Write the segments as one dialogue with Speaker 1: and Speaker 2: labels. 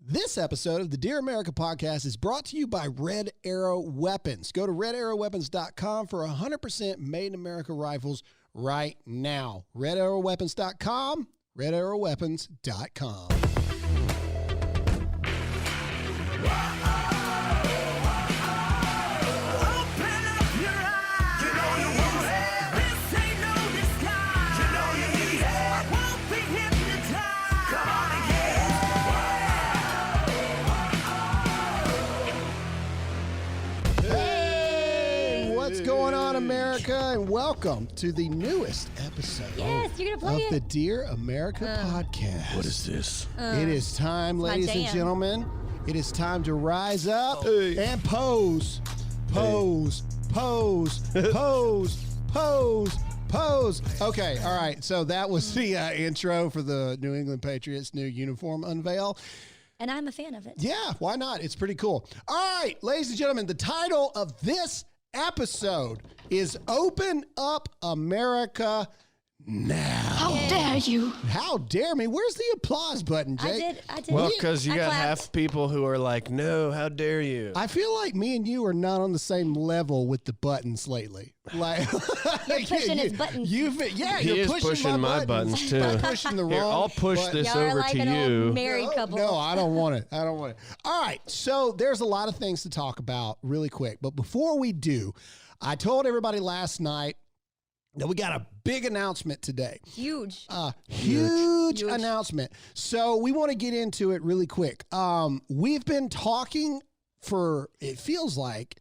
Speaker 1: This episode of the Dear America podcast is brought to you by Red Arrow Weapons. Go to redarrowweapons.com for 100% made in America rifles right now. redarrowweapons.com, redarrowweapons.com. What's going on, America, and welcome to the newest episode of the Dear America podcast.
Speaker 2: What is this?
Speaker 1: It is time, ladies and gentlemen. It is time to rise up and pose. Pose. Okay, all right. So that was the intro for the New England Patriots' new uniform unveil.
Speaker 3: And I'm a fan of it.
Speaker 1: Yeah, why not? It's pretty cool. All right, ladies and gentlemen, the title of this episode is Open Up America Now.
Speaker 3: How dare you?
Speaker 1: How dare me? Where's the applause button, Jake?
Speaker 3: I did.
Speaker 2: Well, because you
Speaker 3: I
Speaker 2: got
Speaker 3: clapped.
Speaker 2: half people who are like, no, how dare you?
Speaker 1: I feel like me and you are not on the same level with the buttons lately. Like
Speaker 3: You're pushing his buttons.
Speaker 1: You're
Speaker 2: He
Speaker 1: pushing
Speaker 2: is pushing my buttons too.
Speaker 1: I'm pushing the
Speaker 2: Here,
Speaker 1: wrong
Speaker 2: I'll push
Speaker 1: button.
Speaker 2: this
Speaker 3: Y'all are
Speaker 2: over
Speaker 3: like
Speaker 2: to
Speaker 3: an
Speaker 2: you.
Speaker 3: old married couple.
Speaker 1: No, I don't want it. All right, so there's a lot of things to talk about really quick. But before we do, I told everybody last night that we got a big announcement today.
Speaker 3: Huge.
Speaker 1: Huge announcement. So we want to get into it really quick. We've been talking for, it feels like,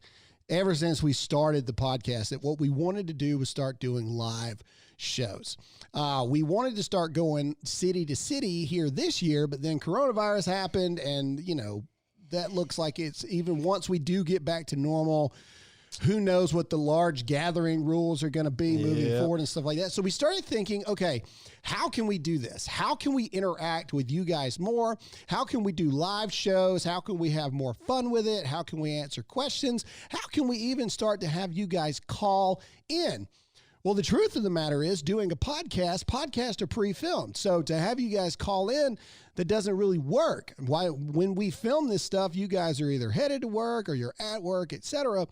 Speaker 1: ever since we started the podcast, that what we wanted to do was start doing live shows. We wanted to start going city to city here this year, but then coronavirus happened, and, you know, that looks like it's, even once we do get back to normal, who knows what the large gathering rules are going to be moving forward and stuff like that. So we started thinking, okay, how can we do this? How can we interact with you guys more? How can we do live shows? How can we have more fun with it? How can we answer questions? How can we even start to have you guys call in? Well, the truth of the matter is, doing a podcasts are pre-filmed. So to have you guys call in, that doesn't really work. When we film this stuff, you guys are either headed to work or you're at work, etc.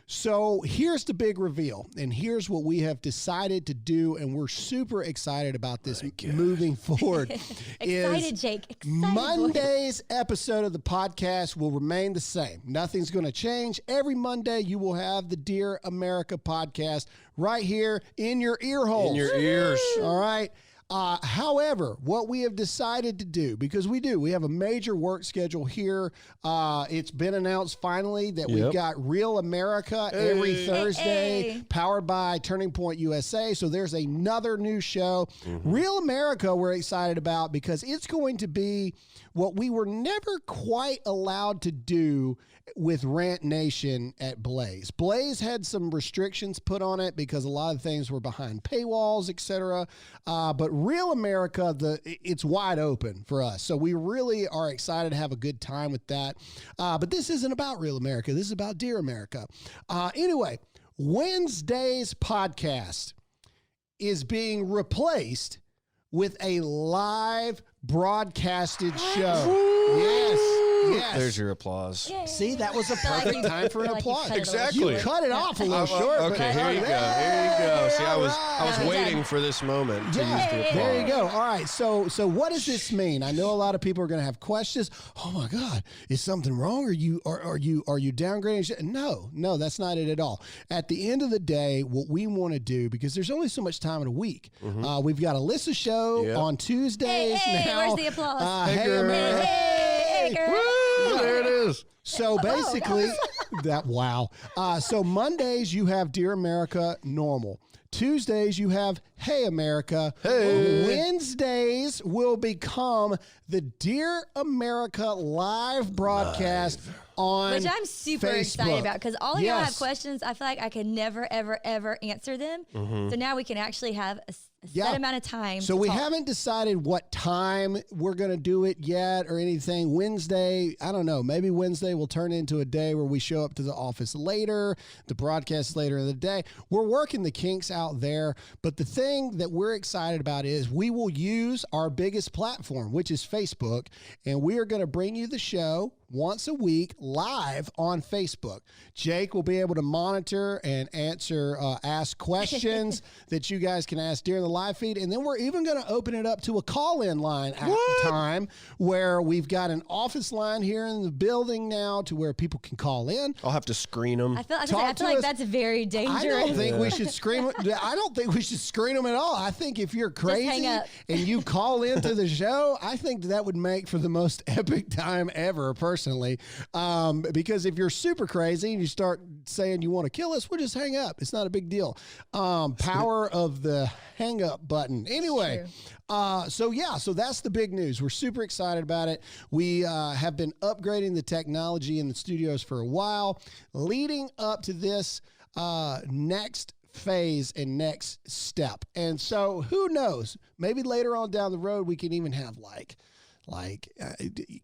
Speaker 1: So here's the big reveal, and here's what we have decided to do, and we're super excited about this moving forward.
Speaker 3: Excited, Jake. Excited,
Speaker 1: Monday's episode of the podcast will remain the same. Nothing's going to change. Every Monday, you will have the Dear America podcast right here in your ear holes.
Speaker 2: In your ears.
Speaker 1: All right. However, what we have decided to do, because we have a major work schedule here. It's been announced finally that we've got Real America every Thursday, powered by Turning Point USA. So there's another new show. Real America we're excited about because it's going to be what we were never quite allowed to do with Rant Nation at Blaze. Blaze had some restrictions put on it because a lot of things were behind paywalls, etc. But Real America, it's wide open for us. So we really are excited to have a good time with that. But this isn't about Real America. This is about Dear America. Anyway, Wednesday's podcast is being replaced with a live broadcasted show. Yes.
Speaker 2: There's your applause.
Speaker 3: Yay.
Speaker 1: See, that was a perfect time for an applause.
Speaker 2: Exactly.
Speaker 1: You cut it off a little short.
Speaker 2: Okay, here you go. See, I was waiting for this moment to use the applause.
Speaker 1: There you go. All right. So what does this mean? I know a lot of people are going to have questions. Oh my God, is something wrong? Are you downgrading? No, that's not it at all. At the end of the day, what we want to do, because there's only so much time in a week, we've got Alyssa show on Tuesdays. Now,
Speaker 3: where's the applause?
Speaker 1: Hey, America.
Speaker 3: Hey, girl.
Speaker 2: Woo, there it is.
Speaker 1: So basically, so Mondays you have Dear America normal. Tuesdays you have Hey America.
Speaker 2: Hey.
Speaker 1: Wednesdays will become the Dear America live broadcast on
Speaker 3: Which I'm super
Speaker 1: Facebook.
Speaker 3: excited about because all of y'all have
Speaker 1: Yes.
Speaker 3: questions. I feel like I could never, ever, ever answer them. So now we can actually have set amount of time.
Speaker 1: So we haven't decided what time we're going to do it yet or anything. Wednesday, I don't know. Maybe Wednesday will turn into a day where we show up to the office later, the broadcast later in the day. We're working the kinks out there. But the thing that we're excited about is we will use our biggest platform, which is Facebook, and we are going to bring you the show once a week live on Facebook. Jake will be able to monitor and ask questions that you guys can ask during the live feed. And then we're even going to open it up to a call-in line at the time where we've got an office line here in the building now to where people can call in.
Speaker 2: I'll have to screen them.
Speaker 3: I feel like that's very dangerous.
Speaker 1: I don't think we should screen. I don't think we should screen them at all. I think if you're crazy and you call into the show, I think that would make for the most epic time ever, personally. Because if you're super crazy and you start saying you want to kill us, we'll just hang up. It's not a big deal. Power of the hang up button. Anyway, so that's the big news. We're super excited about it. We have been upgrading the technology in the studios for a while, leading up to this next phase and next step. And so who knows, maybe later on down the road, we can even have like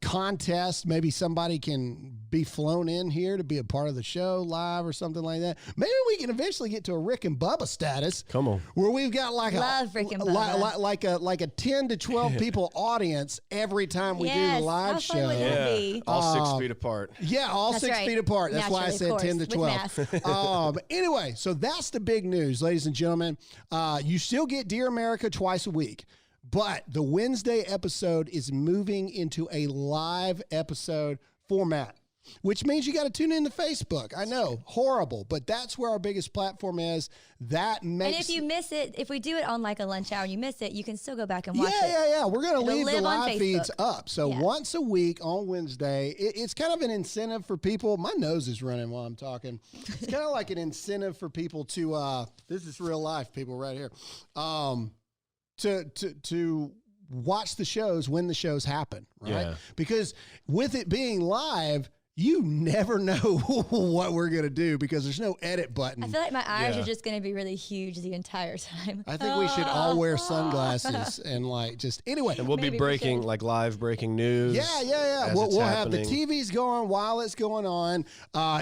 Speaker 1: contest. Maybe somebody can be flown in here to be a part of the show live or something like that. Maybe we can eventually get to a Rick and Bubba status.
Speaker 2: Come on,
Speaker 1: where we've got like
Speaker 3: Rick and Bubba.
Speaker 1: like a 10 to 12 people audience every time we do the live show.
Speaker 2: All 6 feet apart.
Speaker 1: Yeah, all
Speaker 3: that's
Speaker 1: 6
Speaker 3: right.
Speaker 1: feet apart. That's
Speaker 3: Naturally,
Speaker 1: why I said 10 to 12. Anyway, so that's the big news, ladies and gentlemen. You still get Dear America twice a week. But the Wednesday episode is moving into a live episode format, which means you got to tune into Facebook. I know, horrible, but that's where our biggest platform is. That makes.
Speaker 3: And if you miss it, if we do it on like a lunch hour and you miss it, you can still go back and watch it.
Speaker 1: Yeah. We're going to leave the live
Speaker 3: Facebook.
Speaker 1: feeds up. So once a week on Wednesday, it's kind of an incentive for people. My nose is running while I'm talking. It's kind of like an incentive for people to, this is real life, people right here. To watch the shows when the shows happen, right?
Speaker 2: Yeah.
Speaker 1: Because with it being live, you never know what we're going to do because there's no edit button.
Speaker 3: I feel like my eyes are just going to be really huge the entire time.
Speaker 1: I think we should all wear sunglasses and anyway.
Speaker 2: And we'll be breaking live breaking news.
Speaker 1: Yeah. We'll have the TVs going while it's going on.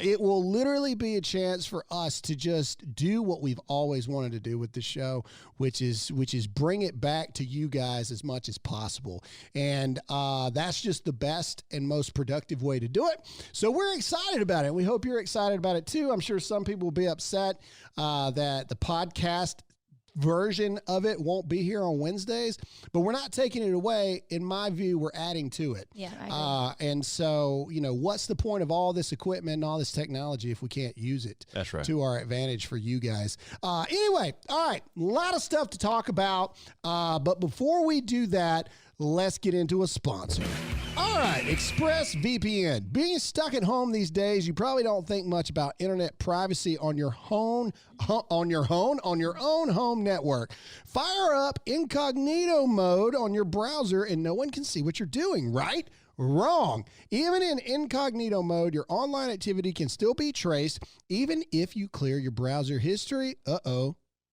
Speaker 1: It will literally be a chance for us to just do what we've always wanted to do with the show, which is bring it back to you guys as much as possible. And that's just the best and most productive way to do it. So we're excited about it. We hope you're excited about it too. I'm sure some people will be upset that the podcast version of it won't be here on Wednesdays, but we're not taking it away. In my view, we're adding to it.
Speaker 3: Yeah, I agree.
Speaker 1: And so, what's the point of all this equipment and all this technology if we can't use it
Speaker 2: That's right.
Speaker 1: to our advantage for you guys? Anyway, all right, a lot of stuff to talk about. But before we do that, let's get into a sponsor. All right, ExpressVPN. Being stuck at home these days, you probably don't think much about internet privacy on your own home network. Fire up incognito mode on your browser and no one can see what you're doing, right? Wrong. Even in incognito mode, your online activity can still be traced, even if you clear your browser history.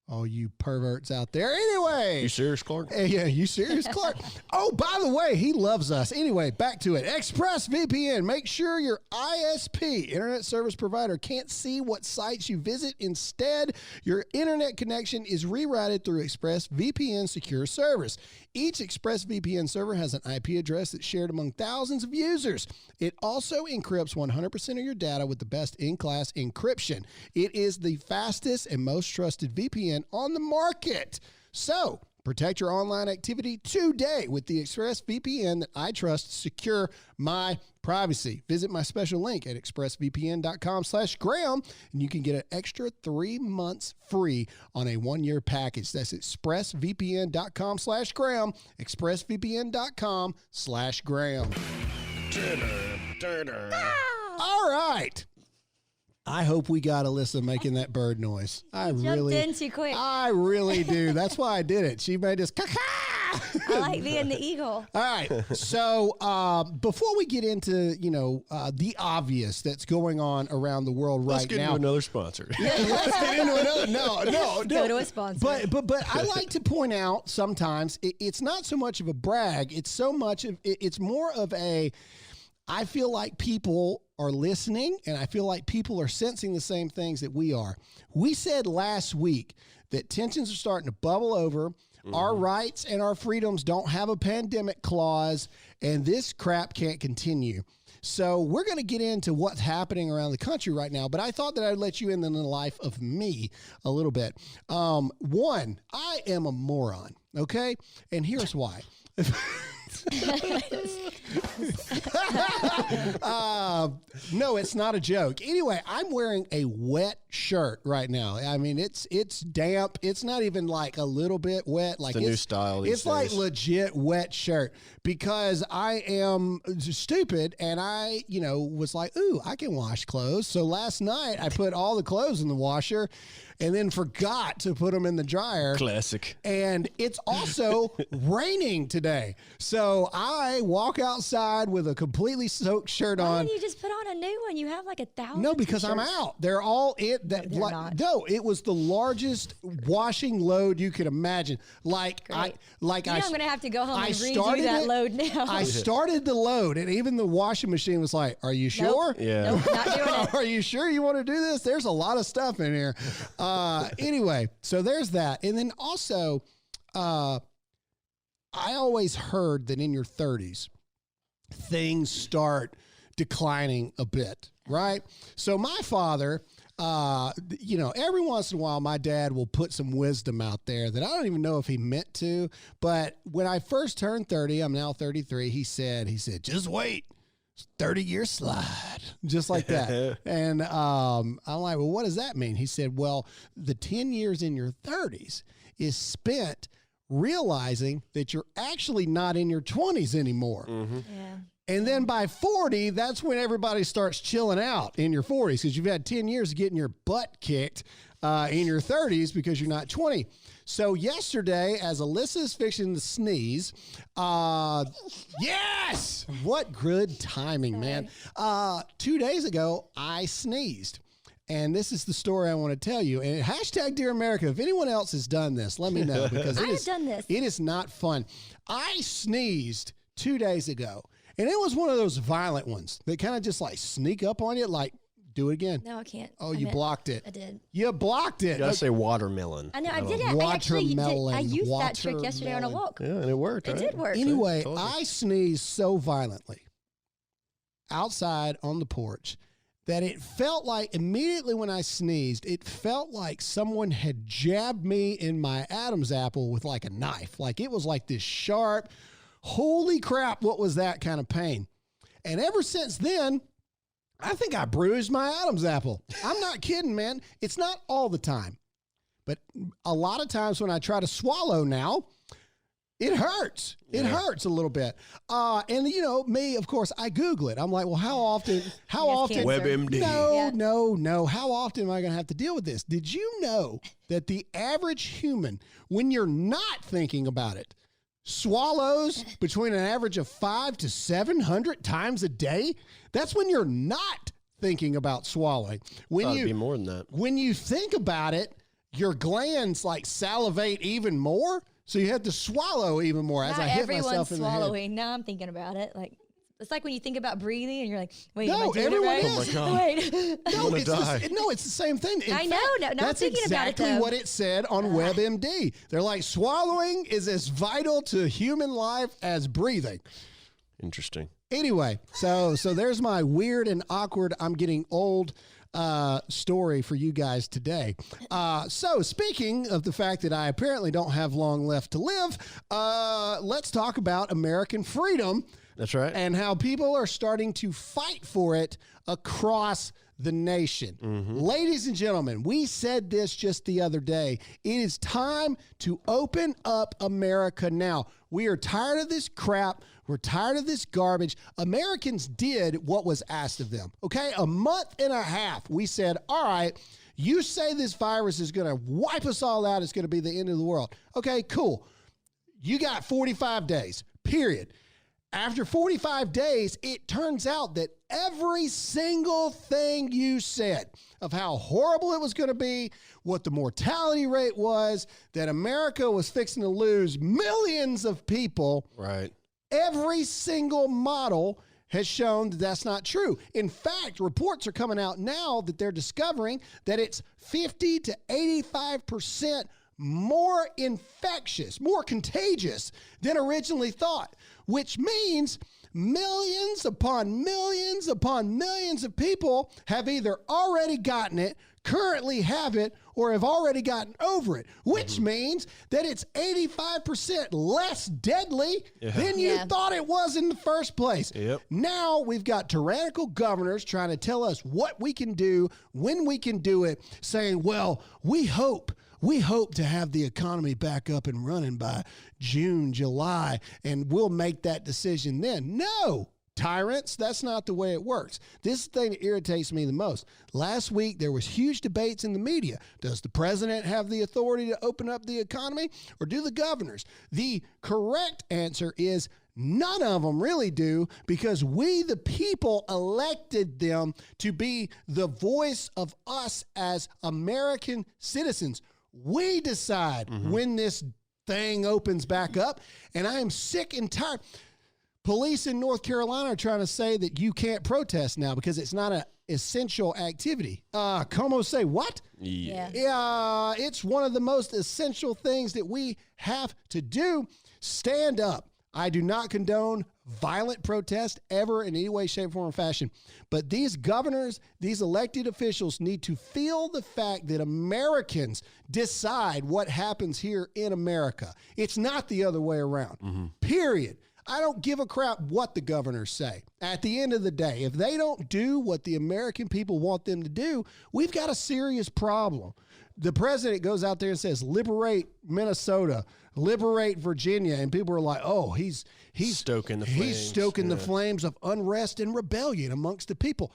Speaker 1: All you perverts out there. Anyway.
Speaker 2: You serious, Clark?
Speaker 1: Yeah, you serious, Clark? Oh, by the way, he loves us. Anyway, back to it. ExpressVPN. Make sure your ISP, internet service provider, can't see what sites you visit. Instead, your internet connection is rerouted through ExpressVPN secure servers. Each ExpressVPN server has an IP address that's shared among thousands of users. It also encrypts 100% of your data with the best in-class encryption. It is the fastest and most trusted VPN on the market. So, protect your online activity today with the ExpressVPN that I trust to secure my privacy. Visit my special link at expressvpn.com/Graham and you can get an extra 3 months free on a 1-year package. That's expressvpn.com/Graham, expressvpn.com/Graham. All right. I hope we got Alyssa making that bird noise.
Speaker 3: Jumped in too quick.
Speaker 1: I really do. That's why I did it. She made this caca
Speaker 3: I like being the eagle.
Speaker 1: All right. So before we get into, the obvious that's going on around the world
Speaker 2: Let's
Speaker 1: right
Speaker 2: get
Speaker 1: now.
Speaker 2: into another sponsor.
Speaker 1: Let's get into another. No.
Speaker 3: Go to a sponsor.
Speaker 1: But I like to point out sometimes it's not so much of a brag. It's more of a, I feel like people are listening and I feel like people are sensing the same things that we are. We said last week that tensions are starting to bubble over. Our rights and our freedoms don't have a pandemic clause, and this crap can't continue. So we're going to get into what's happening around the country right now, but I thought that I'd let you in the life of me a little bit. One, I am a moron, okay? And here's why. No, it's not a joke. Anyway, I'm wearing a wet shirt right now. I mean, it's damp. It's not even like a little bit wet. Like
Speaker 2: It's the new style these
Speaker 1: It's like
Speaker 2: days.
Speaker 1: legit wet shirt because I am stupid and I, was like, ooh, I can wash clothes. So last night I put all the clothes in the washer and then forgot to put them in the dryer.
Speaker 2: Classic.
Speaker 1: And it's also raining today. So I walk outside with a completely soaked shirt
Speaker 3: Why
Speaker 1: on.
Speaker 3: didn't you just put on a new one? You have like 1,000.
Speaker 1: No, because I'm
Speaker 3: t-shirts.
Speaker 1: out. They're all it.
Speaker 3: They're not.
Speaker 1: No, it was the largest washing load you could imagine. Like
Speaker 3: Great.
Speaker 1: I'm
Speaker 3: I'm going to have to go home
Speaker 1: I
Speaker 3: and redo
Speaker 1: started
Speaker 3: that
Speaker 1: it.
Speaker 3: load now.
Speaker 1: I started the load, and even the washing machine was like, "Are you sure?
Speaker 2: Yeah.
Speaker 3: Nope, not doing it.
Speaker 1: Are you sure you want to do this? There's a lot of stuff in here." Anyway, so there's that. And then also, I always heard that in your 30s, things start declining a bit, right? So my father, every once in a while, my dad will put some wisdom out there that I don't even know if he meant to. But when I first turned 30, I'm now 33, he said, just wait. 30-year slide, just like that. And I'm like, well, what does that mean? He said, well, the 10 years in your 30s is spent realizing that you're actually not in your 20s anymore.
Speaker 2: Mm-hmm.
Speaker 3: Yeah.
Speaker 1: And then by 40, that's when everybody starts chilling out in your 40s because you've had 10 years of getting your butt kicked in your 30s because you're not 20. So yesterday, as Alyssa's fixing to sneeze, yes, what good timing, man. 2 days ago, I sneezed. And this is the story I want to tell you. And hashtag Dear America, if anyone else has done this, let me know because
Speaker 3: I have done this.
Speaker 1: It is not fun. I sneezed 2 days ago. And it was one of those violent ones that kind of just like sneak up on you, like, do it again.
Speaker 3: No, I can't.
Speaker 1: Oh, you blocked it.
Speaker 3: I did.
Speaker 1: You blocked it.
Speaker 2: You gotta say watermelon.
Speaker 3: I know. I did it. I actually did. I
Speaker 1: Watermelon,
Speaker 3: used that trick yesterday on a
Speaker 1: watermelon.
Speaker 3: walk.
Speaker 2: Yeah, and it worked,
Speaker 3: It
Speaker 2: right?
Speaker 3: did work.
Speaker 1: Anyway,
Speaker 2: Told you.
Speaker 1: I sneezed so violently outside on the porch that it felt like immediately when I sneezed, it felt like someone had jabbed me in my Adam's apple with like a knife. Like it was like this sharp, holy crap, what was that kind of pain? And ever since then, I think I bruised my Adam's apple. I'm not kidding, man. It's not all the time. But a lot of times when I try to swallow now, it hurts. It hurts a little bit. And me, of course, I Google it. I'm like, well, how often?
Speaker 3: cancer.
Speaker 2: WebMD.
Speaker 1: No. How often am I going to have to deal with this? Did you know that the average human, when you're not thinking about it, swallows between an average of 500 to 700 times a day? That's when you're not thinking about swallowing. When
Speaker 2: Thought it'd be more than that.
Speaker 1: when you think about it, your glands like salivate even more, so you have to swallow even more. As
Speaker 3: Not
Speaker 1: I hit
Speaker 3: everyone's
Speaker 1: myself in the head.
Speaker 3: swallowing. Now I'm thinking about it. Like it's like when you think about breathing and you're like, wait,
Speaker 1: No,
Speaker 3: am I doing
Speaker 1: everyone
Speaker 3: it right?
Speaker 1: is.
Speaker 2: Oh my God.
Speaker 3: Wait.
Speaker 1: No,
Speaker 2: gonna
Speaker 1: it's
Speaker 2: die.
Speaker 1: it's the same thing. In
Speaker 3: I know.
Speaker 1: fact,
Speaker 3: No, I'm
Speaker 1: that's
Speaker 3: thinking about it,
Speaker 1: exactly
Speaker 3: though.
Speaker 1: what it said on WebMD. They're like, swallowing is as vital to human life as breathing.
Speaker 2: Interesting.
Speaker 1: Anyway, so there's my weird and awkward, I'm getting old story for you guys today. So speaking of the fact that I apparently don't have long left to live, let's talk about American freedom.
Speaker 2: That's right.
Speaker 1: And how people are starting to fight for it across the nation. Ladies and gentlemen, we said this just the other day. It is time to open up America now. We are tired of this crap. We're tired of this garbage. Americans did what was asked of them. Okay, a month and a half, we said, all right, you say this virus is going to wipe us all out. It's going to be the end of the world. Okay, cool. You got 45 days, period. After 45 days, it turns out that every single thing you said of how horrible it was going to be, what the mortality rate was, that America was fixing to lose millions of people.
Speaker 2: Right.
Speaker 1: Every single model has shown that that's not true. In fact, reports are coming out now that they're discovering that it's 50 to 85% more infectious, more contagious than originally thought, which means millions upon millions upon millions of people have either already gotten it, currently have it, or have already gotten over it, which means that it's 85% less deadly than you thought it was in the first place.
Speaker 2: Yep.
Speaker 1: Now we've got tyrannical governors trying to tell us what we can do, when we can do it, saying, well, we hope to have the economy back up and running by June, July, and we'll make that decision then. No, tyrants, that's not the way it works. This is the thing that irritates me the most. Last week, there was huge debates in the media. Does the president have the authority to open up the economy, or do the governors? The correct answer is none of them really do, because we, the people, elected them to be the voice of us as American citizens. We decide when this thing opens back up, and I am sick and tired. Police in North Carolina are trying to say that you can't protest now because it's not an essential activity. Como say what? Yeah, it's one of the most essential things that we have to do. Stand up. I do not condone violent protest ever in any way, shape, form, or fashion. But these governors, these elected officials need to feel the fact that Americans decide what happens here in America. It's not the other way around. Period. I don't give a crap what the governors say. At the end of the day, if they don't do what the American people want them to do, we've got a serious problem. The president goes out there and says, liberate Minnesota, liberate Virginia. And people are like, oh, he's
Speaker 2: stoking the flames.
Speaker 1: He's stoking the flames of unrest and rebellion amongst the people.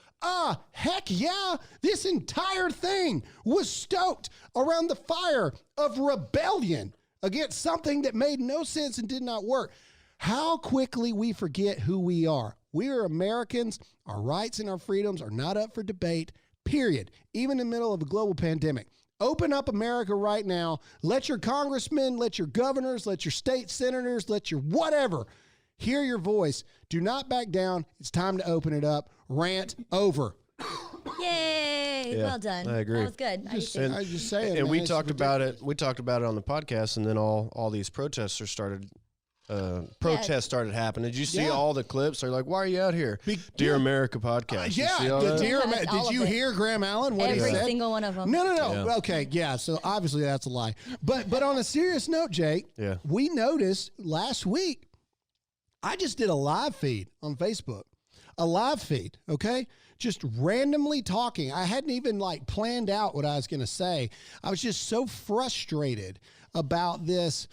Speaker 1: Heck yeah. This entire thing was stoked around the fire of rebellion against something that made no sense and did not work. How quickly we forget who we are. We are Americans. Our rights and our freedoms are not up for debate, period. Even in the middle of a global pandemic. Open up America right now. Let your congressmen, let your governors, let your state senators, let your whatever hear your voice. Do not back down. It's time to open it up. Rant over.
Speaker 3: Yay!
Speaker 2: Yeah,
Speaker 3: well done.
Speaker 2: I agree.
Speaker 3: That was good.
Speaker 1: I just say it.
Speaker 2: And
Speaker 1: man,
Speaker 2: we
Speaker 1: it's
Speaker 2: talked about
Speaker 1: ridiculous.
Speaker 2: it. We talked about it on the podcast, and then all these protesters started. Protests started happening. Did you see all the clips? They're like, "Why are you out here?" Dear America podcast. You see all
Speaker 1: the
Speaker 2: that?
Speaker 1: Dear
Speaker 3: Yes,
Speaker 1: America.
Speaker 3: all
Speaker 1: Did
Speaker 3: of
Speaker 1: you
Speaker 3: it.
Speaker 1: hear Graham Allen? What he
Speaker 3: Every
Speaker 1: said?
Speaker 3: single one of them.
Speaker 1: No.
Speaker 2: Yeah.
Speaker 1: Okay, yeah. So obviously that's a lie. But on a serious note, Jake, we noticed last week. I just did a live feed on Facebook, okay? Just randomly talking. I hadn't even planned out what I was going to say. I was just so frustrated about this.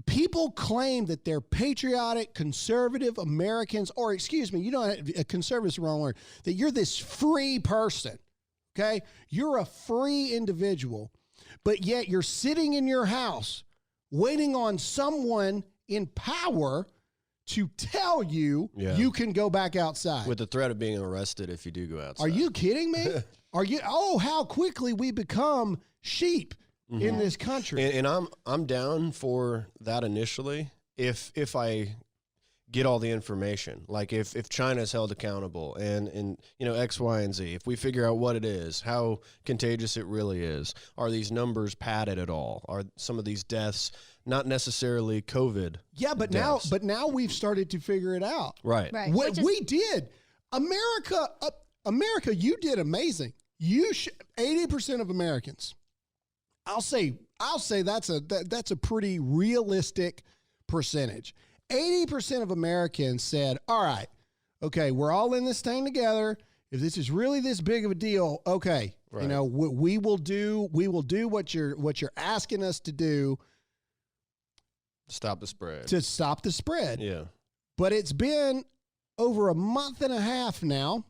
Speaker 1: People claim that they're patriotic, conservative Americans, or excuse me, you don't. Conservative is the wrong word. That you're this free person, okay? You're a free individual, but yet you're sitting in your house waiting on someone in power to tell you you can go back outside.
Speaker 2: With the threat of being arrested if you do go outside.
Speaker 1: Are you kidding me? How quickly we become sheep in this country.
Speaker 2: And I'm down for that initially if I get all the information. Like if China's held accountable and X, Y, and Z, if we figure out what it is, how contagious it really is, are these numbers padded at all? Are some of these deaths not necessarily COVID?
Speaker 1: Yeah, but
Speaker 2: deaths?
Speaker 1: now we've started to figure it out.
Speaker 2: Right.
Speaker 1: We did. America, you did amazing. 80% of Americans. I'll say that's a pretty realistic percentage. 80% of Americans said, all right, okay, we're all in this thing together. If this is really this big of a deal, okay,
Speaker 2: right.
Speaker 1: We will do what you're asking us to do.
Speaker 2: Stop the spread.
Speaker 1: To stop the spread.
Speaker 2: Yeah.
Speaker 1: But it's been over a month and a half now.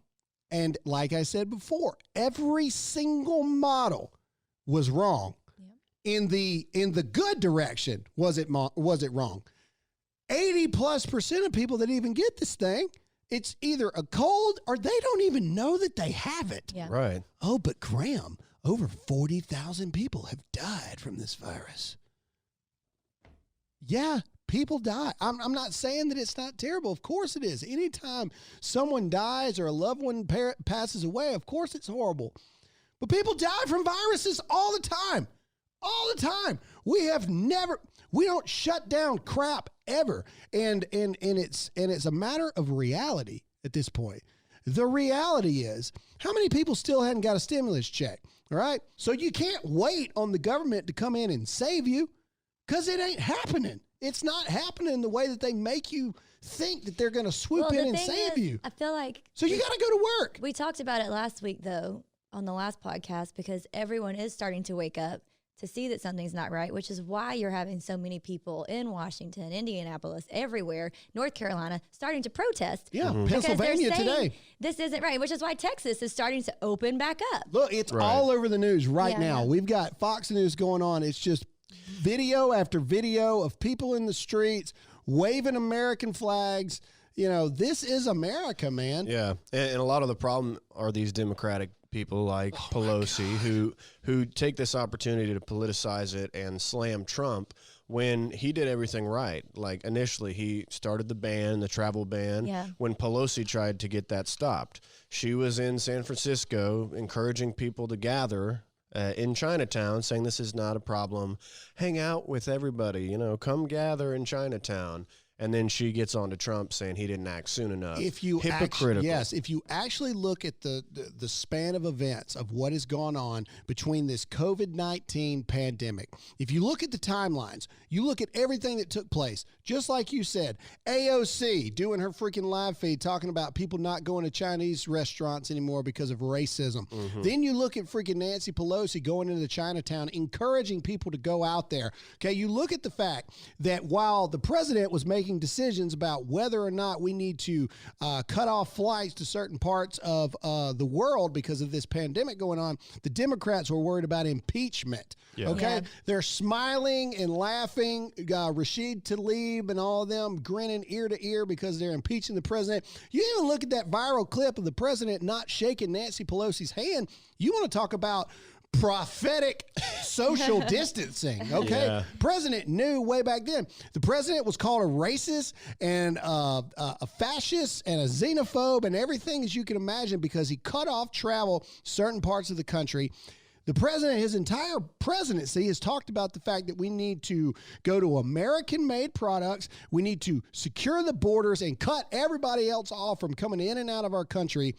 Speaker 1: And like I said before, every single model was wrong. in the good direction was it wrong? 80+% of people that even get this thing, it's either a cold or they don't even know that they have it.
Speaker 3: Yeah.
Speaker 2: Right.
Speaker 1: Oh, but Graham, over 40,000 people have died from this virus. Yeah, people die. I'm not saying that it's not terrible. Of course it is. Anytime someone dies or a loved one passes away, of course it's horrible. But people die from viruses all the time. All the time. We don't shut down crap ever. And it's a matter of reality at this point. The reality is, how many people still hadn't got a stimulus check? All right. So you can't wait on the government to come in and save you, because it ain't happening. It's not happening the way that they make you think that they're going to swoop in and save you.
Speaker 3: I feel like.
Speaker 1: So you got to go to work.
Speaker 3: We talked about it last week, though, on the last podcast, because everyone is starting to wake up to see that something's not right, which is why you're having so many people in Washington, Indianapolis, everywhere, North Carolina, starting to protest.
Speaker 1: Yeah, Pennsylvania today.
Speaker 3: This isn't right, which is why Texas is starting to open back up.
Speaker 1: Look, it's all over the news right now.
Speaker 3: Yeah.
Speaker 1: We've got Fox News going on. It's just video after video of people in the streets waving American flags. You know, this is America, man.
Speaker 2: Yeah, and a lot of the problem are these Democratic people like Pelosi who take this opportunity to politicize it and slam Trump when he did everything right. Like initially he started the travel ban, when Pelosi tried to get that stopped. She was in San Francisco encouraging people to gather in Chinatown, saying this is not a problem. Hang out with everybody, come gather in Chinatown. And then she gets on to Trump saying he didn't act soon enough. Hypocritical.
Speaker 1: If you actually look at the span of events of what has gone on between this COVID-19 pandemic, if you look at the timelines, you look at everything that took place, just like you said, AOC doing her freaking live feed talking about people not going to Chinese restaurants anymore because of racism. Mm-hmm. Then you look at freaking Nancy Pelosi going into Chinatown, encouraging people to go out there. Okay, you look at the fact that while the president was making decisions about whether or not we need to cut off flights to certain parts of the world because of this pandemic going on, the Democrats were worried about impeachment. Yeah. Okay, yeah. They're smiling and laughing. Rashid Tlaib and all of them grinning ear to ear because they're impeaching the president. You even look at that viral clip of the president not shaking Nancy Pelosi's hand. You want to talk about prophetic social distancing, okay? Yeah. President knew way back then. The president was called a racist and a fascist and a xenophobe and everything as you can imagine because he cut off travel certain parts of the country. The president, his entire presidency, has talked about the fact that we need to go to American-made products. We need to secure the borders and cut everybody else off from coming in and out of our country.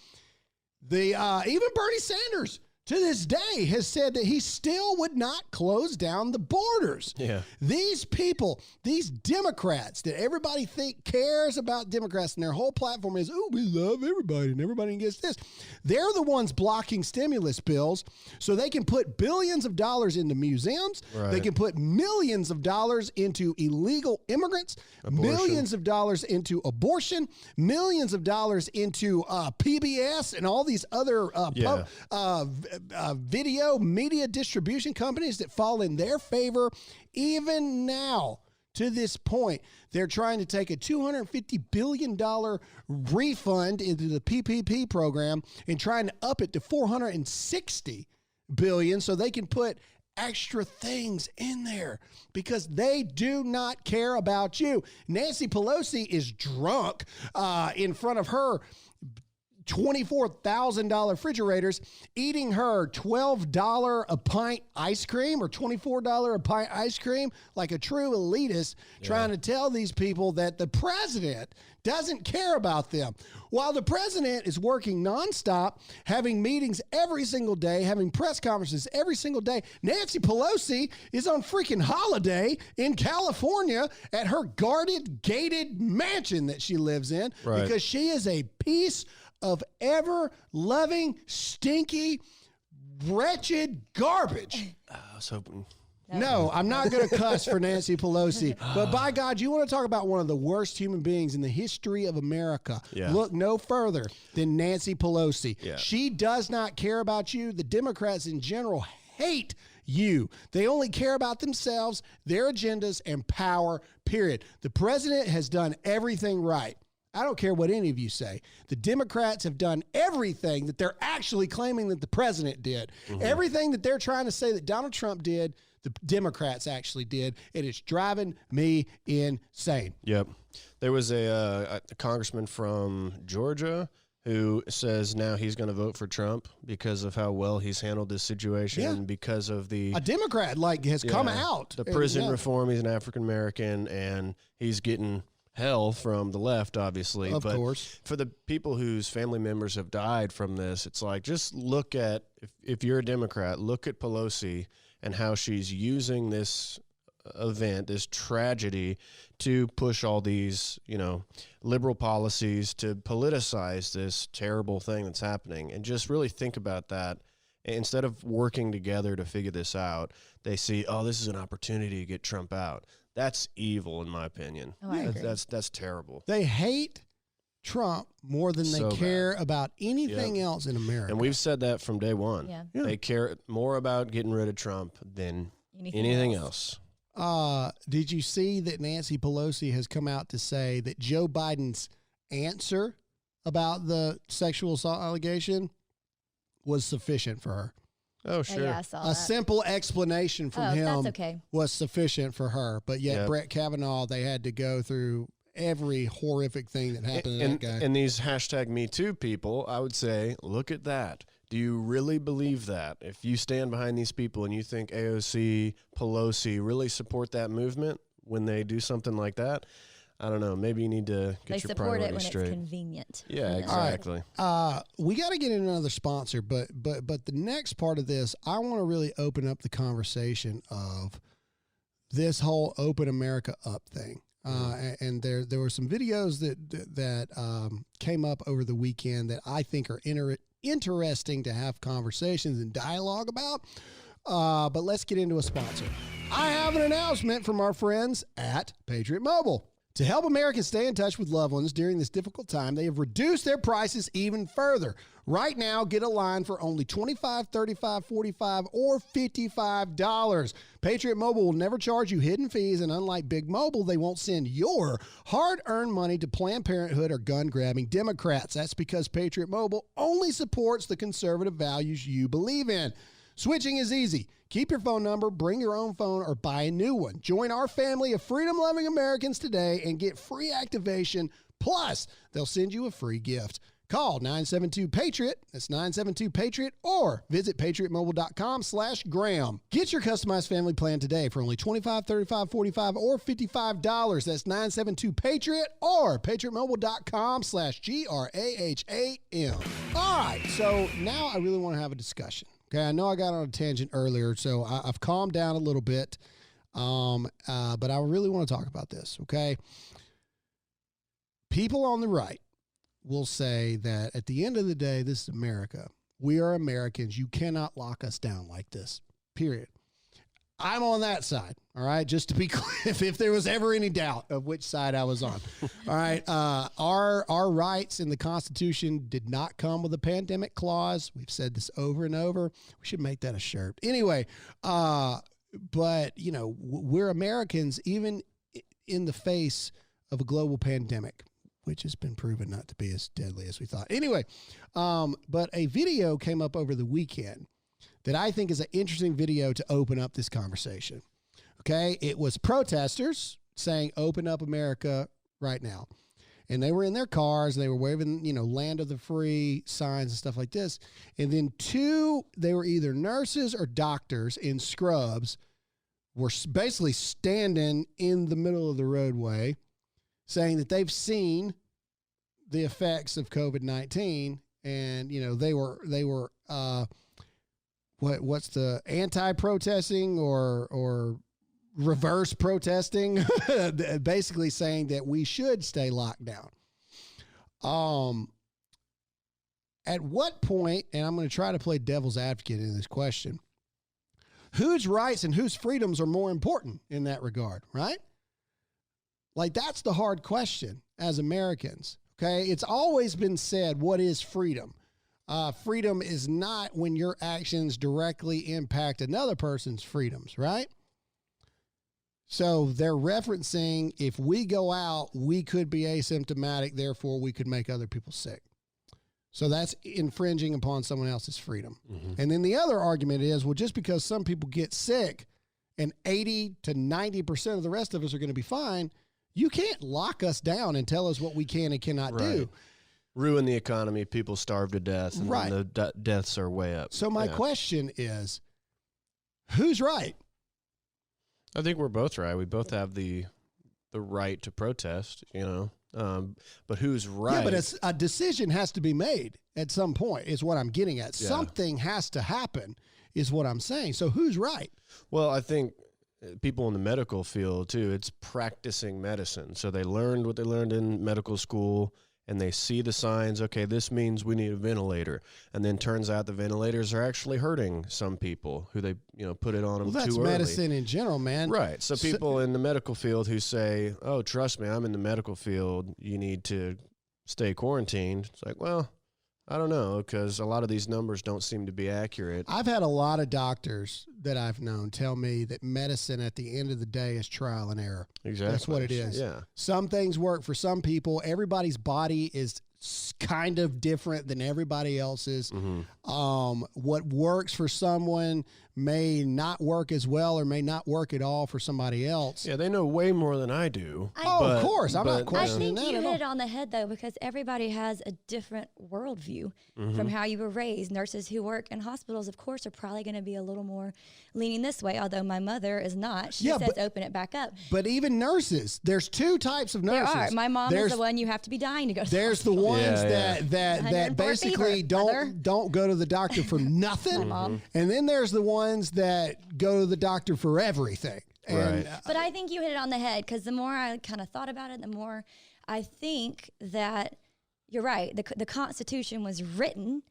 Speaker 1: Even Bernie Sanders, to this day, has said that he still would not close down the borders. Yeah. These people, these Democrats that everybody cares about Democrats and their whole platform is, oh, we love everybody and everybody gets this. They're the ones blocking stimulus bills so they can put billions of dollars into museums. Right. They can put millions of dollars into illegal immigrants, millions of dollars into abortion, millions of dollars into PBS and all these other video media distribution companies that fall in their favor. Even now, to this point, they're trying to take a $250 billion refund into the PPP program and trying to up it to $460 billion so they can put extra things in there because they do not care about you. Nancy Pelosi is drunk in front of her $24,000 refrigerators, eating her $12 a pint ice cream or $24 a pint ice cream like a true elitist, trying to tell these people that the president doesn't care about them. While the president is working nonstop, having meetings every single day, having press conferences every single day, Nancy Pelosi is on freaking holiday in California at her guarded, gated mansion that she lives in because she is a piece of ever-loving, stinky, wretched garbage.
Speaker 2: I was hoping.
Speaker 1: No, I'm not going to cuss for Nancy Pelosi. But by God, you want to talk about one of the worst human beings in the history of America. Yeah. Look no further than Nancy Pelosi. Yeah. She does not care about you. The Democrats in general hate you. They only care about themselves, their agendas, and power, period. The president has done everything right. I don't care what any of you say. The Democrats have done everything that they're actually claiming that the president did. Everything that they're trying to say that Donald Trump did, the Democrats actually did. It is driving me insane.
Speaker 2: Yep. There was a congressman from Georgia who says now he's going to vote for Trump because of how well he's handled this situation, and because of a
Speaker 1: Democrat has come out.
Speaker 2: The prison reform. He's an African American, and he's getting hell from the left, obviously.
Speaker 1: Of course.
Speaker 2: For the people whose family members have died from this, it's like, just look at, if you're a Democrat, look at Pelosi and how she's using this event, this tragedy, to push all these, liberal policies, to politicize this terrible thing that's happening. And just really think about that. Instead of working together to figure this out, they see, oh, this is an opportunity to get Trump out. That's evil, in my opinion.
Speaker 3: Oh, I agree.
Speaker 2: That's terrible.
Speaker 1: They hate Trump more than they care about anything else in America.
Speaker 2: And we've said that from day one.
Speaker 3: Yeah.
Speaker 2: They care more about getting rid of Trump than anything else.
Speaker 1: Did you see that Nancy Pelosi has come out to say that Joe Biden's answer about the sexual assault allegation was sufficient for her?
Speaker 2: Oh, sure.
Speaker 3: Yeah, I saw
Speaker 1: A
Speaker 3: that.
Speaker 1: simple explanation from him
Speaker 3: that's okay.
Speaker 1: was sufficient for her. But yet Brett Kavanaugh, they had to go through every horrific thing that happened to that guy.
Speaker 2: And these #MeToo people, I would say, look at that. Do you really believe that? If you stand behind these people and you think AOC, Pelosi really support that movement when they do something like that, I don't know. Maybe you need to get your priorities straight.
Speaker 3: They support it when it's convenient.
Speaker 2: Yeah, exactly.
Speaker 1: We got to get in another sponsor, but the next part of this, I want to really open up the conversation of this whole Open America Up thing. And there were some videos that came up over the weekend that I think are interesting to have conversations and dialogue about. But let's get into a sponsor. I have an announcement from our friends at Patriot Mobile. To help Americans stay in touch with loved ones during this difficult time, they have reduced their prices even further. Right now, get a line for only $25, $35, $45, or $55. Patriot Mobile will never charge you hidden fees, and unlike Big Mobile, they won't send your hard-earned money to Planned Parenthood or gun-grabbing Democrats. That's because Patriot Mobile only supports the conservative values you believe in. Switching is easy. Keep your phone number, bring your own phone, or buy a new one. Join our family of freedom-loving Americans today and get free activation. Plus, they'll send you a free gift. Call 972-PATRIOT, that's 972-PATRIOT, or visit patriotmobile.com/Graham. Get your customized family plan today for only $25, $35, $45, or $55. That's 972-PATRIOT or patriotmobile.com/GRAHAM. All right, so now I really want to have a discussion. Okay, I know I got on a tangent earlier, so I've calmed down a little bit, but I really want to talk about this, okay? People on the right will say that at the end of the day, this is America. We are Americans. You cannot lock us down like this, period. I'm on that side, all right? Just to be clear, if there was ever any doubt of which side I was on. All right, our rights in the Constitution did not come with a pandemic clause. We've said this over and over. We should make that a shirt. Anyway, but, we're Americans even in the face of a global pandemic, which has been proven not to be as deadly as we thought. Anyway, but a video came up over the weekend that I think is an interesting video to open up this conversation. Okay, it was protesters saying, "Open up America right now." And they were in their cars, and they were waving, land of the free signs and stuff like this. And then they were either nurses or doctors in scrubs, were basically standing in the middle of the roadway saying that they've seen the effects of COVID-19. And, they were what's the anti-protesting or reverse protesting, basically saying that we should stay locked down. At what point, and I'm going to try to play devil's advocate in this question, whose rights and whose freedoms are more important in that regard, right? Like, that's the hard question as Americans, okay? It's always been said, what is freedom? freedom is not when your actions directly impact another person's freedoms, right? So they're referencing if we go out, we could be asymptomatic, therefore we could make other people sick. So that's infringing upon someone else's freedom. Mm-hmm. And then the other argument is, well, just because some people get sick and 80 to 90% of the rest of us are going to be fine, you can't lock us down and tell us what we can and cannot do.
Speaker 2: Ruin the economy, people starve to death, and the deaths are way up.
Speaker 1: So my question is, who's right?
Speaker 2: I think we're both right. We both have the right to protest, but who's right?
Speaker 1: Yeah, but a decision has to be made at some point is what I'm getting at. Yeah. Something has to happen is what I'm saying. So who's right?
Speaker 2: Well, I think people in the medical field, too, it's practicing medicine. So they learned what they learned in medical school, and they see the signs, okay, this means we need a ventilator. And then turns out the ventilators are actually hurting some people who they, put it on them too early.
Speaker 1: That's medicine in general, man.
Speaker 2: Right. So people in the medical field who say, oh, trust me, I'm in the medical field, you need to stay quarantined. It's like, well, I don't know, because a lot of these numbers don't seem to be accurate.
Speaker 1: I've had a lot of doctors that I've known tell me that medicine at the end of the day is trial and error.
Speaker 2: Exactly.
Speaker 1: That's what it is.
Speaker 2: Yeah.
Speaker 1: Some things work for some people. Everybody's body is kind of different than everybody else's. Mm-hmm. What works for someone may not work as well or may not work at all for somebody else.
Speaker 2: Yeah, they know way more than I do.
Speaker 1: Of course. I'm not questioning that at all.
Speaker 3: I think you hit it on the head, though, because everybody has a different worldview from how you were raised. Nurses who work in hospitals, of course, are probably going to be a little more leaning this way, although my mother is not. She says open it back up.
Speaker 1: But even nurses, there's two types of nurses.
Speaker 3: There are. My mom is the one you have to be dying to go to.
Speaker 1: There's the ones that basically don't go to the doctor for nothing. And then there's the ones that go to the doctor for everything.
Speaker 2: Right.
Speaker 3: But I think you hit it on the head, because the more I kind of thought about it, the more I think that you're right. The Constitution was written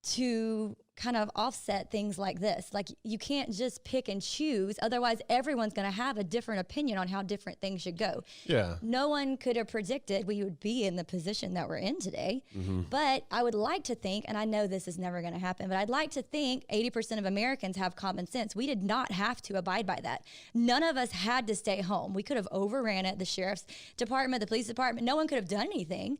Speaker 3: to kind of offset things like this. Like, you can't just pick and choose. Otherwise, everyone's going to have a different opinion on how different things should go.
Speaker 2: Yeah.
Speaker 3: No one could have predicted we would be in the position that we're in today. Mm-hmm. But I would like to think, and I know this is never going to happen, but I'd like to think 80% of Americans have common sense. We did not have to abide by that. None of us had to stay home. We could have overran it. The sheriff's department, the police department, no one could have done anything.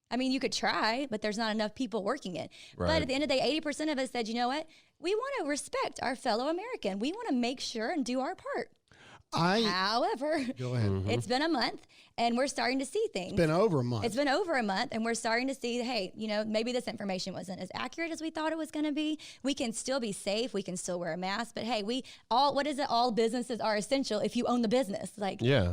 Speaker 3: I mean, you could try, but there's not enough people working it. Right. But at the end of the day, 80% of us said, you know what? We want to respect our fellow American. We want to make sure and do our part. However,
Speaker 1: go ahead.
Speaker 3: It's been a month, and we're starting to see things.
Speaker 1: It's been over a month.
Speaker 3: It's been over a month, and we're starting to see, hey, maybe this information wasn't as accurate as we thought it was going to be. We can still be safe. We can still wear a mask. But, hey, what is it? All businesses are essential if you own the business.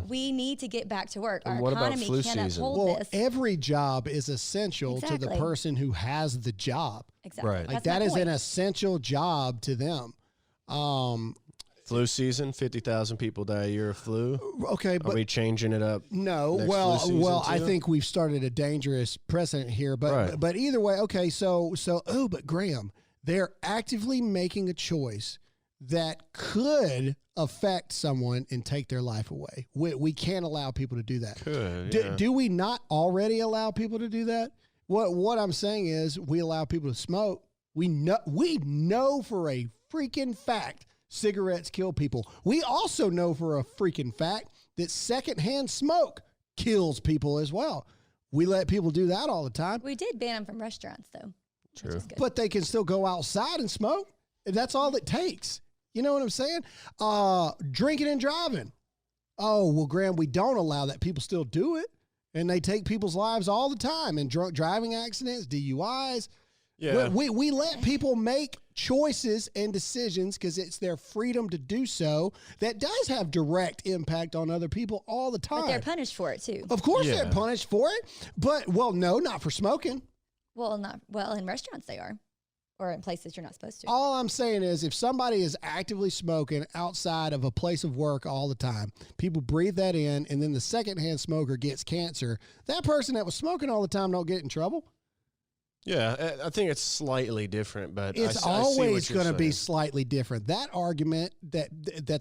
Speaker 3: We need to get back to work.
Speaker 2: And
Speaker 3: our economy can't uphold this.
Speaker 1: Every job is essential to the person who has the job.
Speaker 3: Exactly.
Speaker 2: Right.
Speaker 1: Like, that is an essential job to them.
Speaker 2: Flu season, 50,000 people die a year of flu.
Speaker 1: Okay, but
Speaker 2: are we changing it up?
Speaker 1: No. Well, I think we've started a dangerous precedent here. But either way, okay. But Graham, they're actively making a choice that could affect someone and take their life away. We can't allow people to do that. Do we not already allow people to do that? What I'm saying is, we allow people to smoke. We know for a freaking fact cigarettes kill people. We also know for a freaking fact that secondhand smoke kills people as well. We let people do that all the time.
Speaker 3: We did ban them from restaurants, though.
Speaker 2: True.
Speaker 1: But they can still go outside and smoke. That's all it takes. You know what I'm saying? Drinking and driving. Oh, well, Graham, we don't allow that. People still do it. And they take people's lives all the time in drunk driving accidents, DUIs.
Speaker 2: Yeah.
Speaker 1: We let people make choices and decisions because it's their freedom to do so. That does have direct impact on other people all the time.
Speaker 3: But they're punished for it, too.
Speaker 1: Of course they're punished for it. But, no, not for smoking.
Speaker 3: Well, in restaurants they are. Or in places you're not supposed to.
Speaker 1: All I'm saying is, if somebody is actively smoking outside of a place of work all the time, people breathe that in, and then the secondhand smoker gets cancer, that person that was smoking all the time don't get in trouble.
Speaker 2: Yeah, I think it's slightly different, but
Speaker 1: it's always going to be slightly different. That argument that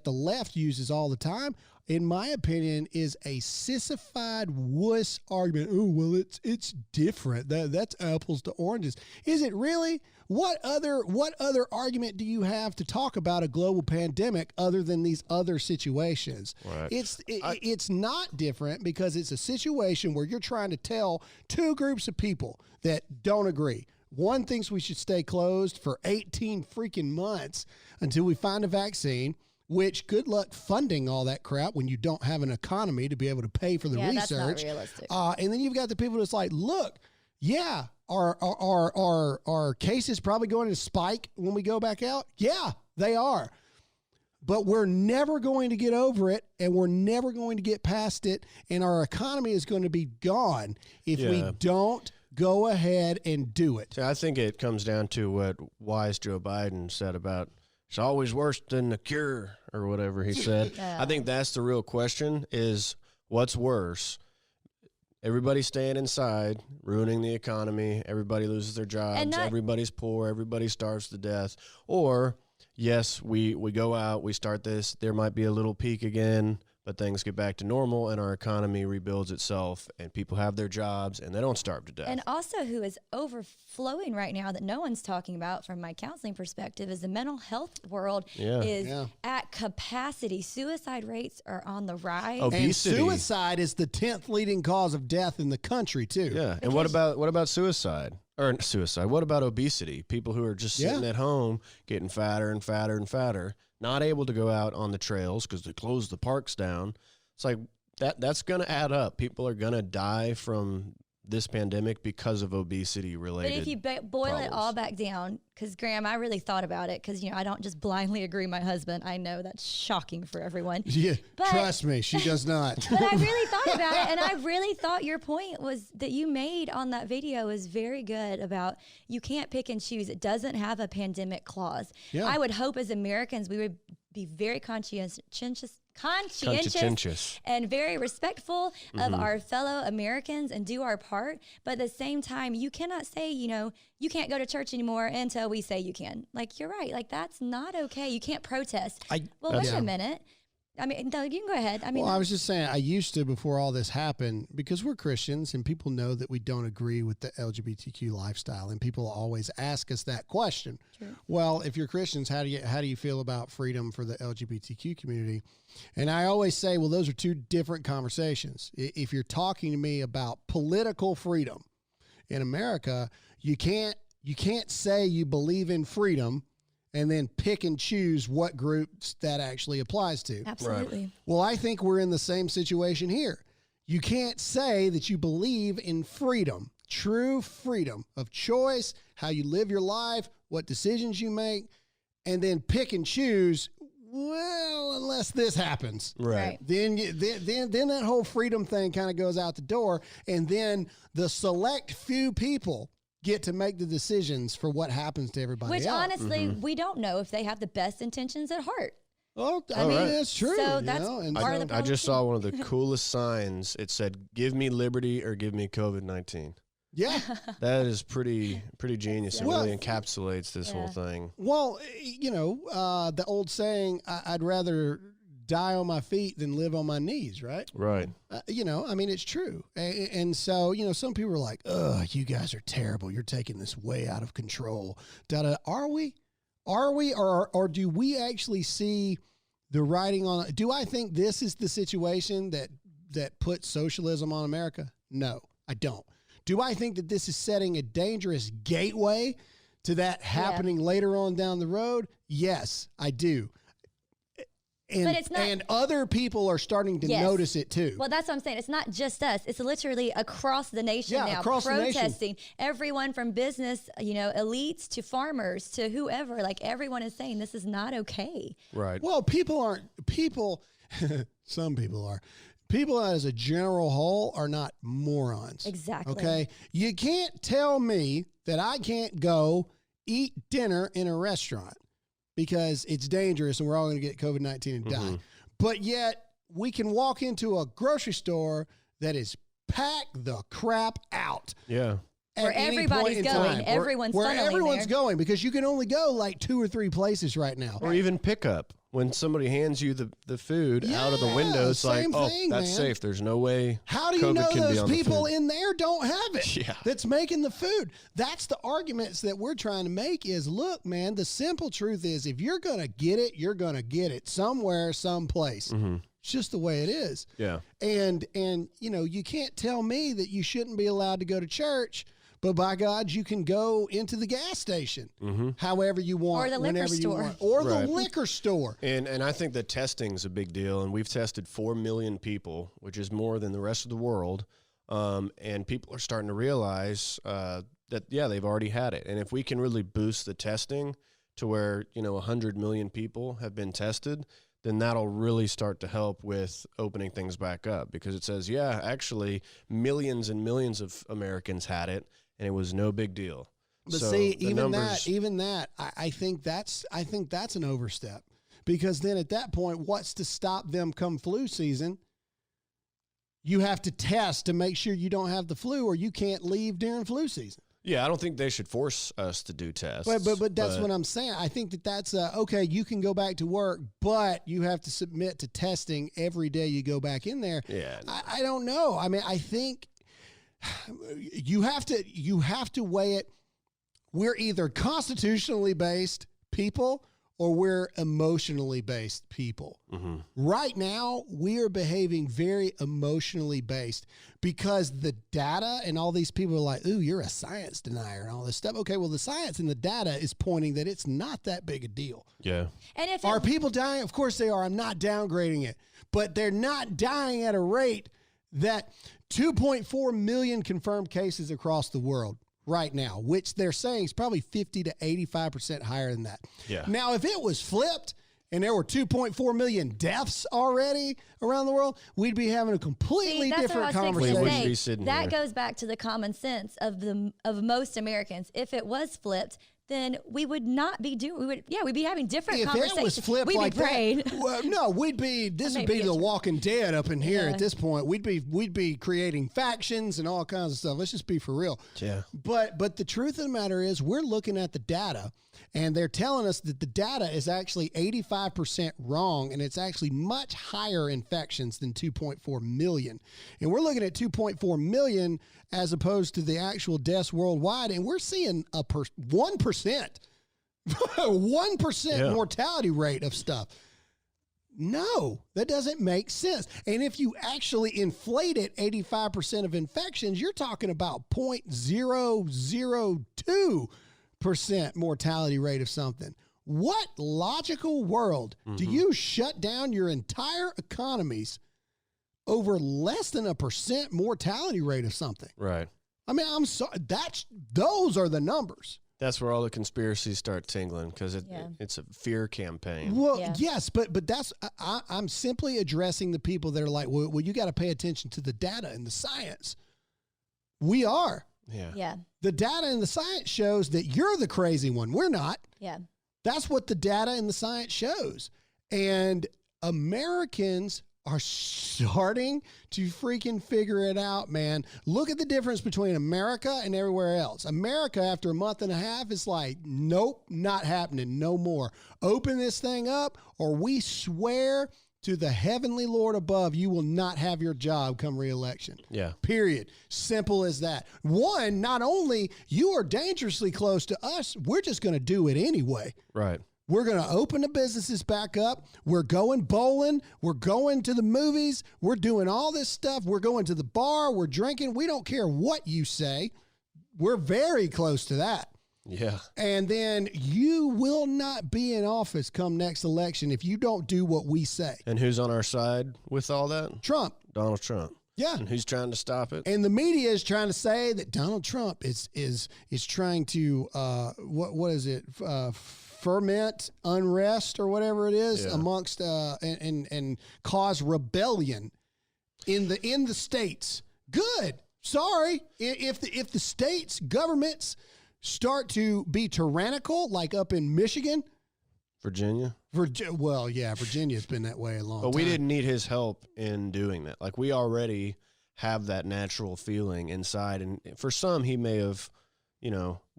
Speaker 1: the left uses all the time, in my opinion, is a sissified wuss argument. Oh, well, it's different. That's apples to oranges. Is it really? What other argument do you have to talk about a global pandemic other than these other situations?
Speaker 2: Right.
Speaker 1: It's not different because it's a situation where you're trying to tell two groups of people that don't agree. One thinks we should stay closed for 18 freaking months until we find a vaccine, which good luck funding all that crap when you don't have an economy to be able to pay for the research.
Speaker 3: That's not realistic.
Speaker 1: And then you've got the people that's like, look, yeah, our cases probably going to spike when we go back out? Yeah, they are. But we're never going to get over it, and we're never going to get past it, and our economy is going to be gone if we don't go ahead and do it.
Speaker 2: So I think it comes down to what wise Joe Biden said about it's always worse than the cure or whatever he said. I think that's the real question is what's worse? Everybody staying inside, ruining the economy, everybody loses their jobs, everybody's poor, everybody starves to death. Or, yes, we go out, we start this, there might be a little peak again, but things get back to normal and our economy rebuilds itself and people have their jobs and they don't starve to death.
Speaker 3: And also who is overflowing right now that no one's talking about from my counseling perspective is the mental health world is at capacity. Suicide rates are on the rise.
Speaker 1: Obesity. And suicide is the 10th leading cause of death in the country too.
Speaker 2: Yeah. And what about suicide? Or suicide. What about obesity? People who are just sitting at home getting fatter and fatter and fatter, not able to go out on the trails because they closed the parks down. It's like that's going to add up. People are going to die from this pandemic because of obesity related.
Speaker 3: But if you boil it all back down, because Graham, I really thought about it because, I don't just blindly agree with my husband. I know that's shocking for everyone.
Speaker 1: Yeah, but, trust me, she does not.
Speaker 3: But I really thought about it, and I really thought your point was that you made on that video is very good about you can't pick and choose. It doesn't have a pandemic clause. Yeah. I would hope as Americans we would be very conscientious and very respectful of our fellow Americans and do our part. But at the same time, you cannot say, you can't go to church anymore until we say you can. Like, you're right. Like, that's not okay. You can't protest. Wait a minute. I mean, Doug, you can go ahead.
Speaker 1: I was just saying, I used to, before all this happened, because we're Christians and people know that we don't agree with the LGBTQ lifestyle, and people always ask us that question. True. Well, if you're Christians, how do you feel about freedom for the LGBTQ community? And I always say, well, those are two different conversations. If you're talking to me about political freedom in America, you can't say you believe in freedom and then pick and choose what groups that actually applies to.
Speaker 3: Absolutely. Right.
Speaker 1: Well, I think we're in the same situation here. You can't say that you believe in freedom, true freedom of choice, how you live your life, what decisions you make, and then pick and choose, well, unless this happens.
Speaker 2: Right.
Speaker 1: Then that whole freedom thing kind of goes out the door, and then the select few people get to make the decisions for what happens to everybody else.
Speaker 3: Which honestly, we don't know if they have the best intentions at heart.
Speaker 1: Oh, I mean, that's true.
Speaker 3: So that's part of the problem.
Speaker 2: I just saw one of the coolest signs. It said, "Give me liberty or give me COVID-19."
Speaker 1: Yeah.
Speaker 2: That is pretty genius. It really encapsulates this whole thing.
Speaker 1: Well, the old saying, I'd rather die on my feet than live on my knees, right?
Speaker 2: Right.
Speaker 1: It's true. And so, some people are like, oh, you guys are terrible. You're taking this way out of control. Are we? Or do we actually see the writing on? Do I think this is the situation that puts socialism on America? No, I don't. Do I think that this is setting a dangerous gateway to that happening later on down the road? Yes, I do. But it's not, and other people are starting to notice it too.
Speaker 3: Well, that's what I'm saying. It's not just us. It's literally across the nation now.
Speaker 1: Across
Speaker 3: protesting.
Speaker 1: The nation.
Speaker 3: Everyone from business, elites to farmers to whoever. Like, everyone is saying this is not okay.
Speaker 2: Right.
Speaker 1: Well, some people are. People as a general whole are not morons.
Speaker 3: Exactly.
Speaker 1: Okay? You can't tell me that I can't go eat dinner in a restaurant because it's dangerous and we're all going to get COVID-19 and die. But yet we can walk into a grocery store that is packed the crap out.
Speaker 2: Yeah.
Speaker 3: Where everybody's going. Everyone's
Speaker 1: where everyone's going, because you can only go like 2 or 3 places right now.
Speaker 2: Or even pickup. when somebody hands you the food out of the window, it's like,
Speaker 1: same
Speaker 2: oh,
Speaker 1: thing,
Speaker 2: that's
Speaker 1: man.
Speaker 2: safe. There's no way.
Speaker 1: How do you
Speaker 2: COVID
Speaker 1: know
Speaker 2: can be
Speaker 1: those
Speaker 2: on the
Speaker 1: people
Speaker 2: food.
Speaker 1: in there don't have it?
Speaker 2: Yeah.
Speaker 1: That's making the food. That's the arguments that we're trying to make is, look, man, the simple truth is if you're going to get it, you're going to get it somewhere, someplace.
Speaker 2: Mm-hmm.
Speaker 1: It's just the way it is.
Speaker 2: Yeah.
Speaker 1: And you know, you can't tell me that you shouldn't be allowed to go to church, but by God, you can go into the gas station however you want,
Speaker 3: or the liquor
Speaker 1: whenever
Speaker 3: store.
Speaker 1: you want, or
Speaker 2: Right.
Speaker 1: the liquor store.
Speaker 2: And I think that testing's a big deal, and we've tested 4 million people, which is more than the rest of the world. And people are starting to realize that, yeah, they've already had it. And if we can really boost the testing to where, 100 million people have been tested, then that'll really start to help with opening things back up, because it says, yeah, actually millions and millions of Americans had it, and it was no big deal.
Speaker 1: But
Speaker 2: So
Speaker 1: see,
Speaker 2: the
Speaker 1: even
Speaker 2: numbers-
Speaker 1: that, I think that's an overstep, because then at that point, what's to stop them come flu season? You have to test to make sure you don't have the flu, or you can't leave during flu season.
Speaker 2: Yeah, I don't think they should force us to do tests.
Speaker 1: But that's what I'm saying. I think that's okay. You can go back to work, but you have to submit to testing every day you go back in there.
Speaker 2: Yeah.
Speaker 1: I don't know. I mean, I think you have to weigh it. We're either constitutionally based people or we're emotionally based people.
Speaker 2: Mm-hmm.
Speaker 1: Right now, we are behaving very emotionally based because the data and all these people are like, ooh, you're a science denier and all this stuff. Okay, well, the science and the data is pointing that it's not that big a deal.
Speaker 2: Yeah.
Speaker 3: And if
Speaker 1: Are people dying? Of course they are. I'm not downgrading it, but they're not dying at a rate that 2.4 million confirmed cases across the world right now, which they're saying is probably 50 to 85% higher than that.
Speaker 2: Yeah.
Speaker 1: Now, if it was flipped and there were 2.4 million deaths already around the world, we'd be having a completely
Speaker 3: that's what
Speaker 1: different
Speaker 3: I was fixing to
Speaker 1: conversation.
Speaker 2: We wouldn't
Speaker 3: say.
Speaker 2: be sitting
Speaker 3: That
Speaker 2: here.
Speaker 3: goes back to the common sense of most Americans. If it was flipped, then we would not be doing. We'd be having different
Speaker 1: If
Speaker 3: conversations.
Speaker 1: it was flipped
Speaker 3: we'd
Speaker 1: like
Speaker 3: be praying.
Speaker 1: that, well, no, we'd be. This would
Speaker 3: Maybe
Speaker 1: be
Speaker 3: it's
Speaker 1: the
Speaker 3: true.
Speaker 1: Walking Dead up in here
Speaker 3: Yeah.
Speaker 1: at this point. We'd be creating factions and all kinds of stuff. Let's just be for real.
Speaker 2: Yeah.
Speaker 1: But the truth of the matter is, we're looking at the data, and they're telling us that the data is actually 85% wrong, and it's actually much higher infections than 2.4 million. And we're looking at 2.4 million as opposed to the actual deaths worldwide, and we're seeing 1%. 1%
Speaker 2: Yeah.
Speaker 1: mortality rate of stuff. No, that doesn't make sense. And if you actually inflate it, 85% of infections, you're talking about 0.002% mortality rate of something. What logical world do you shut down your entire economies over less than a percent mortality rate of something?
Speaker 2: Right.
Speaker 1: I mean, I'm sorry. Those are the numbers.
Speaker 2: That's where all the conspiracies start tingling, because it's a fear campaign.
Speaker 1: Well,
Speaker 3: Yeah.
Speaker 1: yes, but that's I'm simply addressing the people that are like, well, you got to pay attention to the data and the science. We are.
Speaker 2: Yeah.
Speaker 3: Yeah.
Speaker 1: The data and the science shows that you're the crazy one. We're not.
Speaker 3: Yeah.
Speaker 1: That's what the data and the science shows. And Americans are starting to freaking figure it out, man. Look at the difference between America and everywhere else. America, after a month and a half, is like, nope, not happening, no more. Open this thing up, or we swear to the heavenly Lord above, you will not have your job come re-election.
Speaker 2: Yeah.
Speaker 1: Period. Simple as that. One, not only you are dangerously close to us, we're just going to do it anyway.
Speaker 2: Right.
Speaker 1: We're going to open the businesses back up. We're going bowling. We're going to the movies. We're doing all this stuff. We're going to the bar. We're drinking. We don't care what you say. We're very close to that.
Speaker 2: Yeah.
Speaker 1: And then you will not be in office come next election if you don't do what we say.
Speaker 2: And who's on our side with all that?
Speaker 1: Trump.
Speaker 2: Donald Trump.
Speaker 1: Yeah.
Speaker 2: And who's trying to stop it?
Speaker 1: And the media is trying to say that Donald Trump is trying to what is it? Ferment unrest or whatever it is amongst and cause rebellion in the states. Good. Sorry, if the states governments start to be tyrannical, like up in Michigan,
Speaker 2: Virginia.
Speaker 1: Virginia's been that way a long time.
Speaker 2: But we didn't need his help in doing that. Like, we already have that natural feeling inside. And for some, he may have,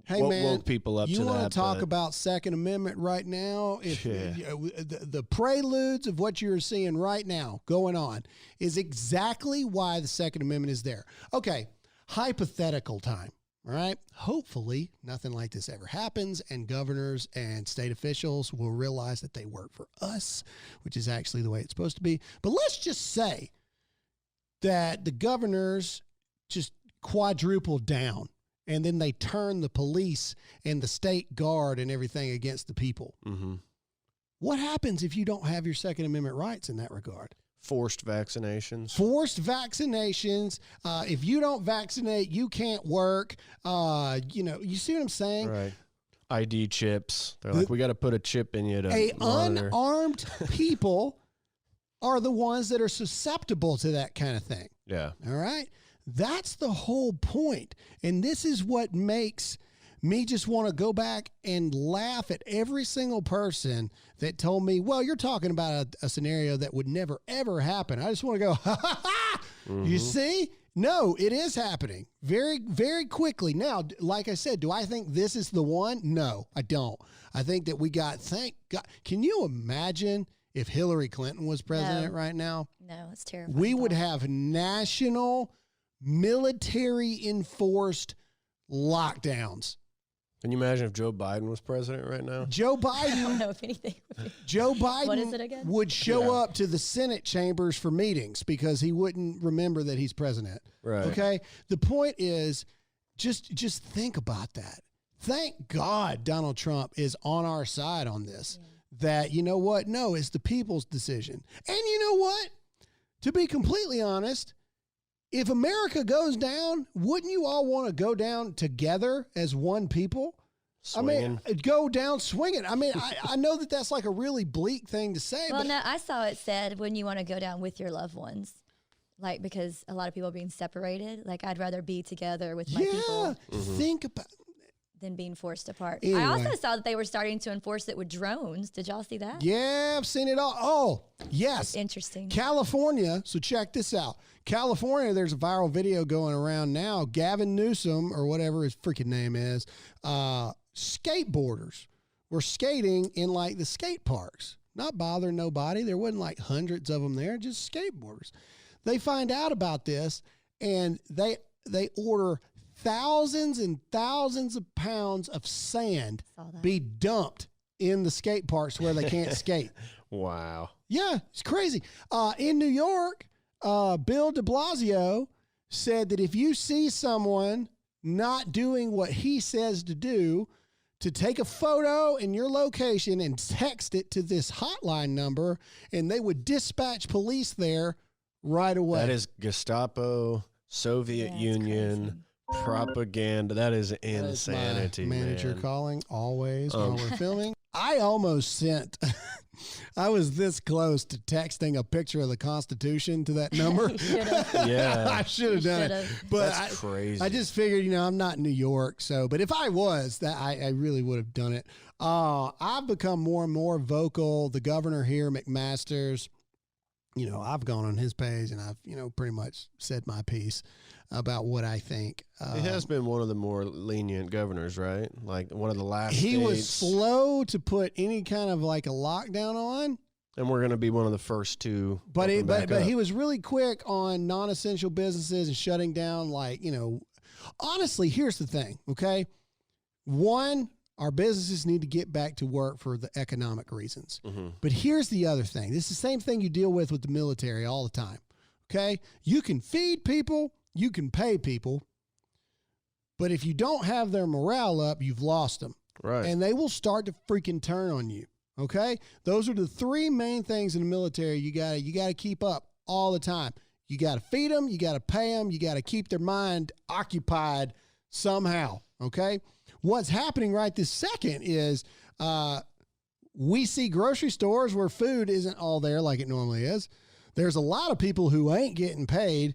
Speaker 1: Hey, man,
Speaker 2: woke people up to that.
Speaker 1: You want to talk
Speaker 2: but-
Speaker 1: about Second Amendment right now? If the preludes of what you're seeing right now going on is exactly why the Second Amendment is there. Okay, hypothetical time. All right. Hopefully nothing like this ever happens, and governors and state officials will realize that they work for us, which is actually the way it's supposed to be. But let's just say that the governors just quadruple down, and then they turn the police and the state guard and everything against the people.
Speaker 2: Mm-hmm.
Speaker 1: What happens if you don't have your Second Amendment rights in that regard?
Speaker 2: Forced vaccinations.
Speaker 1: Forced vaccinations. If you don't vaccinate, you can't work. You see what I'm saying?
Speaker 2: Right. ID chips. They're like, we got to put a chip in you to monitor.
Speaker 1: Unarmed people are the ones that are susceptible to that kind of thing.
Speaker 2: Yeah.
Speaker 1: All right? That's the whole point. And this is what makes me just want to go back and laugh at every single person that told me, well, you're talking about a scenario that would never, ever happen. I just want to go, ha, ha, ha. Mm-hmm. You see? No, it is happening very, very quickly. Now, like I said, do I think this is the one? No, I don't. I think that thank God. Can you imagine if Hillary Clinton was president right now?
Speaker 3: No, it's terrible.
Speaker 1: We would have national military enforced lockdowns.
Speaker 2: Can you imagine if Joe Biden was president right now?
Speaker 1: Joe Biden,
Speaker 3: I don't know if anything would be.
Speaker 1: Joe Biden
Speaker 3: What is it again?
Speaker 1: would show up to the Senate chambers for meetings because he wouldn't remember that he's president.
Speaker 2: Right.
Speaker 1: Okay. The point is, just think about that. Thank God Donald Trump is on our side on this. Yeah. That, you know what? No, it's the people's decision. And you know what? To be completely honest, if America goes down, wouldn't you all want to go down together as one people?
Speaker 2: Swinging.
Speaker 1: I mean, go down swinging. I mean, I know that that's like a really bleak thing to say.
Speaker 3: Well,
Speaker 1: but
Speaker 3: no, I saw it said when you want to go down with your loved ones. Like, because a lot of people are being separated. Like, I'd rather be together with my people.
Speaker 1: Think about
Speaker 3: than being forced apart.
Speaker 1: Anyway.
Speaker 3: I also saw that they were starting to enforce it with drones. Did y'all see that?
Speaker 1: Yeah, I've seen it all. Oh, yes.
Speaker 3: It's interesting.
Speaker 1: California. So check this out. California, there's a viral video going around now. Gavin Newsom, or whatever his freaking name is, skateboarders were skating in like the skate parks, not bothering nobody. There wasn't like hundreds of them there, just skateboarders. They find out about this, and they order thousands and thousands of pounds of sand be dumped in the skate parks where they can't skate.
Speaker 2: Wow.
Speaker 1: Yeah, it's crazy. In New York, Bill de Blasio said that if you see someone not doing what he says to do, to take a photo in your location and text it to this hotline number, and they would dispatch police there right away.
Speaker 2: That is Gestapo, Soviet Union, propaganda. That is insanity,
Speaker 1: my manager
Speaker 2: man.
Speaker 1: calling always while we're filming. I almost sent, I was this close to texting a picture of the Constitution to that number.
Speaker 2: Yeah.
Speaker 1: I should have done it. But
Speaker 2: that's crazy.
Speaker 1: I just figured, I'm not in New York. So, but if I was, that I really would have done it. I've become more and more vocal. The governor here, McMaster's, I've gone on his page and I've, pretty much said my piece about what I think.
Speaker 2: He has been one of the more lenient governors, right? Like one of the last
Speaker 1: He
Speaker 2: states.
Speaker 1: was slow to put any kind of like a lockdown on.
Speaker 2: And we're going to be one of the first to.
Speaker 1: But he was really quick on non-essential businesses and shutting down, honestly, here's the thing, okay? One, our businesses need to get back to work for the economic reasons. Mm-hmm. But here's the other thing. This is the same thing you deal with the military all the time, okay? You can feed people, you can pay people, but if you don't have their morale up, you've lost them.
Speaker 2: Right.
Speaker 1: And they will start to freaking turn on you, okay? Those are the three main things in the military you gotta keep up all the time. You got to feed them, you got to pay them, you got to keep their mind occupied somehow, okay? What's happening right this second is we see grocery stores where food isn't all there like it normally is. There's a lot of people who ain't getting paid,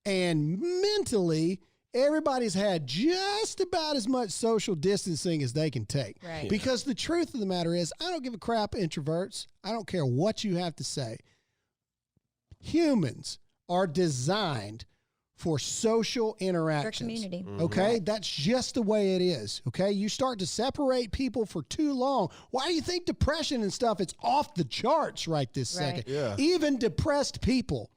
Speaker 1: and mentally, everybody's had just about as much social distancing as they can take.
Speaker 3: Right.
Speaker 1: Because the truth of the matter is, I don't give a crap, introverts. I don't care what you have to say. Humans are designed for social
Speaker 3: For
Speaker 1: interactions.
Speaker 3: community.
Speaker 1: Okay, that's just the way it is. Okay, you start to separate people for too long. Why do you think depression and stuff? It's off the charts right this
Speaker 3: Right.
Speaker 1: second.
Speaker 2: Yeah.
Speaker 1: Even depressed people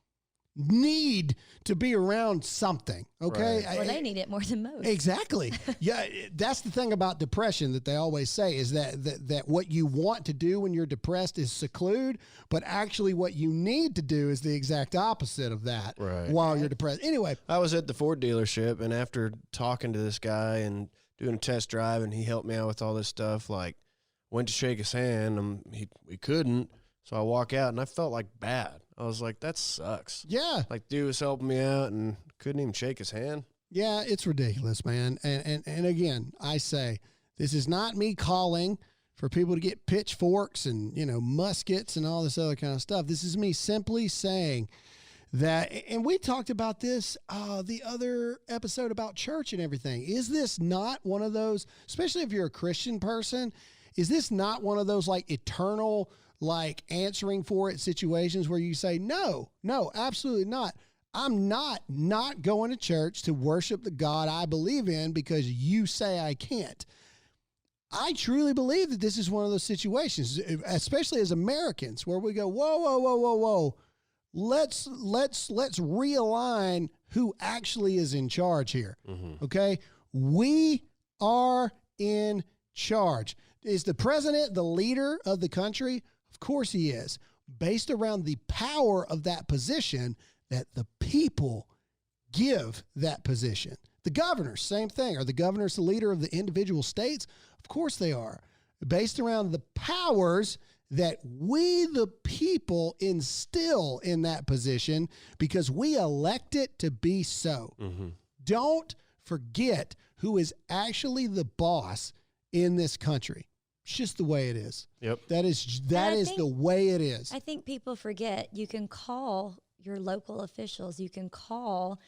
Speaker 1: need to be around something. Okay,
Speaker 3: Well, they need it more than most.
Speaker 1: Exactly. Yeah, that's the thing about depression that they always say is that what you want to do when you're depressed is seclude, but actually what you need to do is the exact opposite of that while you're depressed. Anyway,
Speaker 2: I was at the Ford dealership, and after talking to this guy and doing a test drive, and he helped me out with all this stuff, like went to shake his hand, and we couldn't, so I walk out, and I felt like bad. I was like, that sucks.
Speaker 1: yeah.
Speaker 2: Like, dude was helping me out and couldn't even shake his hand.
Speaker 1: Yeah, it's ridiculous, man. And again, I say this is not me calling for people to get pitchforks and, muskets and all this other kind of stuff. This is me simply saying that, and we talked about this the other episode about church and everything. Is this not one of those, especially if you're a Christian person, is this not one of those like eternal, like answering for it situations where you say, no, absolutely not. I'm not going to church to worship the God I believe in because you say I can't. I truly believe that this is one of those situations, especially as Americans, where we go, whoa. Let's realign who actually is in charge here. Mm-hmm. Okay. We are in charge. Is the president the leader of the country? Of course he is, based around the power of that position that the people give that position. The governors, same thing. Are the governors the leader of the individual states? Of course they are. Based around the powers that we, the people, instill in that position because we elect it to be so. Mm-hmm. Don't forget who is actually the boss in this country. It's just the way it is.
Speaker 2: Yep.
Speaker 1: That is the way it is.
Speaker 3: I think people forget you can call your local officials. You can call,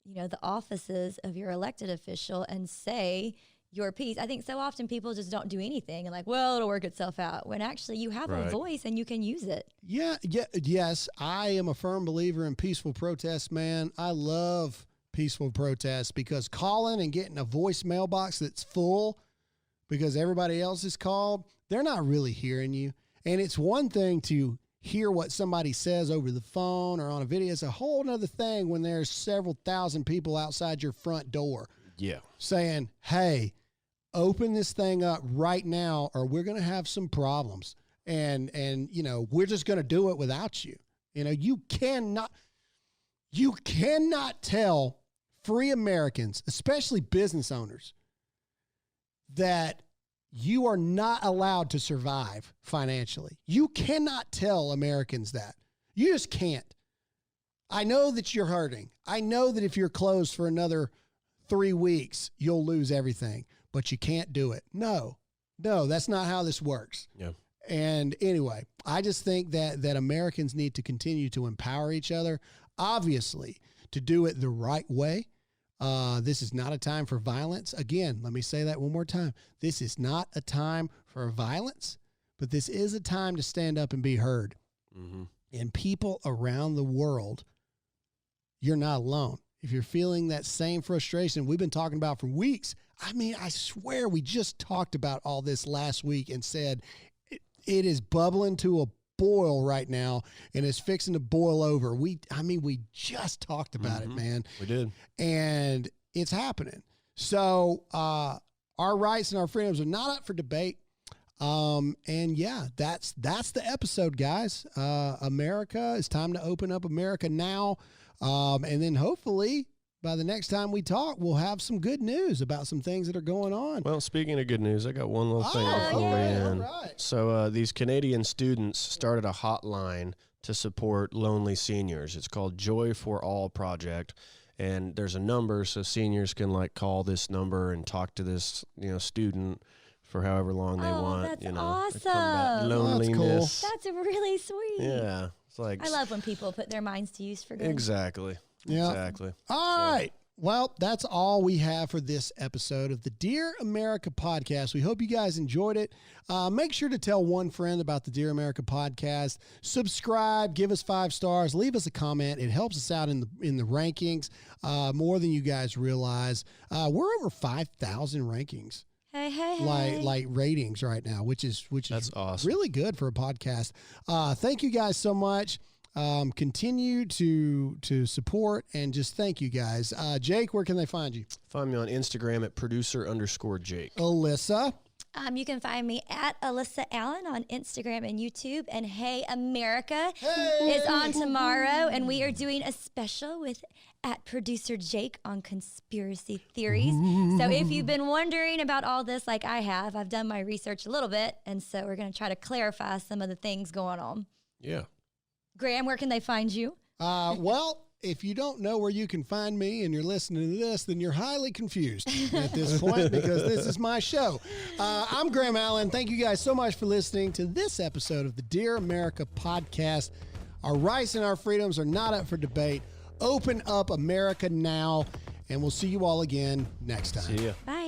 Speaker 3: the offices of your elected official and say your piece. I think so often people just don't do anything and like, well, it'll work itself out. When actually you have a voice and you can use it.
Speaker 1: Yes. I am a firm believer in peaceful protests, man. I love peaceful protests because calling and getting a voicemail box that's full because everybody else is called, they're not really hearing you. And it's one thing to hear what somebody says over the phone or on a video. It's a whole nother thing when there's several thousand people outside your front door.
Speaker 2: Yeah. Saying,
Speaker 1: hey, open this thing up right now or we're going to have some problems. And we're just going to do it without you. You cannot tell free Americans, especially business owners, that you are not allowed to survive financially. You cannot tell Americans that. You just can't. I know that you're hurting. I know that if you're closed for another 3 weeks, you'll lose everything, but you can't do it. No, that's not how this works.
Speaker 2: Yeah.
Speaker 1: And anyway, I just think that Americans need to continue to empower each other, obviously, to do it the right way. This is not a time for violence. Again, let me say that one more time. This is not a time for violence, but this is a time to stand up and be heard. Mm-hmm. And people around the world, you're not alone. If you're feeling that same frustration we've been talking about for weeks, I swear we just talked about all this last week and said it is bubbling to a boil right now and it's fixing to boil over. We just talked about it, man.
Speaker 2: We did.
Speaker 1: And it's happening. So our rights and our freedoms are not up for debate. And yeah, that's the episode, guys. America, it's time to open up America now. And then hopefully by the next time we talk, we'll have some good news about some things that are going on.
Speaker 2: Well, speaking of good news, I got one little thing before we end.
Speaker 1: Right.
Speaker 2: So these Canadian students started a hotline to support lonely seniors. It's called Joy for All Project. And there's a number so seniors can call this number and talk to this, student for however long they want.
Speaker 3: That's awesome.
Speaker 2: About loneliness.
Speaker 3: That's really sweet.
Speaker 2: Yeah. It's
Speaker 3: I love when people put their minds to use for good.
Speaker 2: Exactly.
Speaker 1: Yeah.
Speaker 2: Exactly.
Speaker 1: All right. Well, that's all we have for this episode of the Dear America podcast. We hope you guys enjoyed it. Make sure to tell one friend about the Dear America podcast. Subscribe, give us 5 stars, leave us a comment. It helps us out in the rankings more than you guys realize. We're over 5,000 rankings.
Speaker 3: Hey.
Speaker 1: Like ratings right now, which is
Speaker 2: That's awesome.
Speaker 1: Really good for a podcast. Thank you guys so much. Continue to support and just thank you guys. Jake, where can they find you?
Speaker 2: Find me on Instagram at producer_Jake.
Speaker 1: Alyssa.
Speaker 3: You can find me at Alyssa Allen on Instagram and YouTube. And Hey America is on tomorrow, and we are doing a special with at Producer Jake on conspiracy theories. So if you've been wondering about all this like I have, I've done my research a little bit, and so we're going to try to clarify some of the things going on.
Speaker 2: Yeah.
Speaker 3: Graham, where can they find you?
Speaker 1: Well, if you don't know where you can find me and you're listening to this, then you're highly confused at this point because this is my show. I'm Graham Allen. Thank you guys so much for listening to this episode of the Dear America podcast. Our rights and our freedoms are not up for debate. Open up America now, and we'll see you all again next time.
Speaker 2: See ya.
Speaker 3: Bye.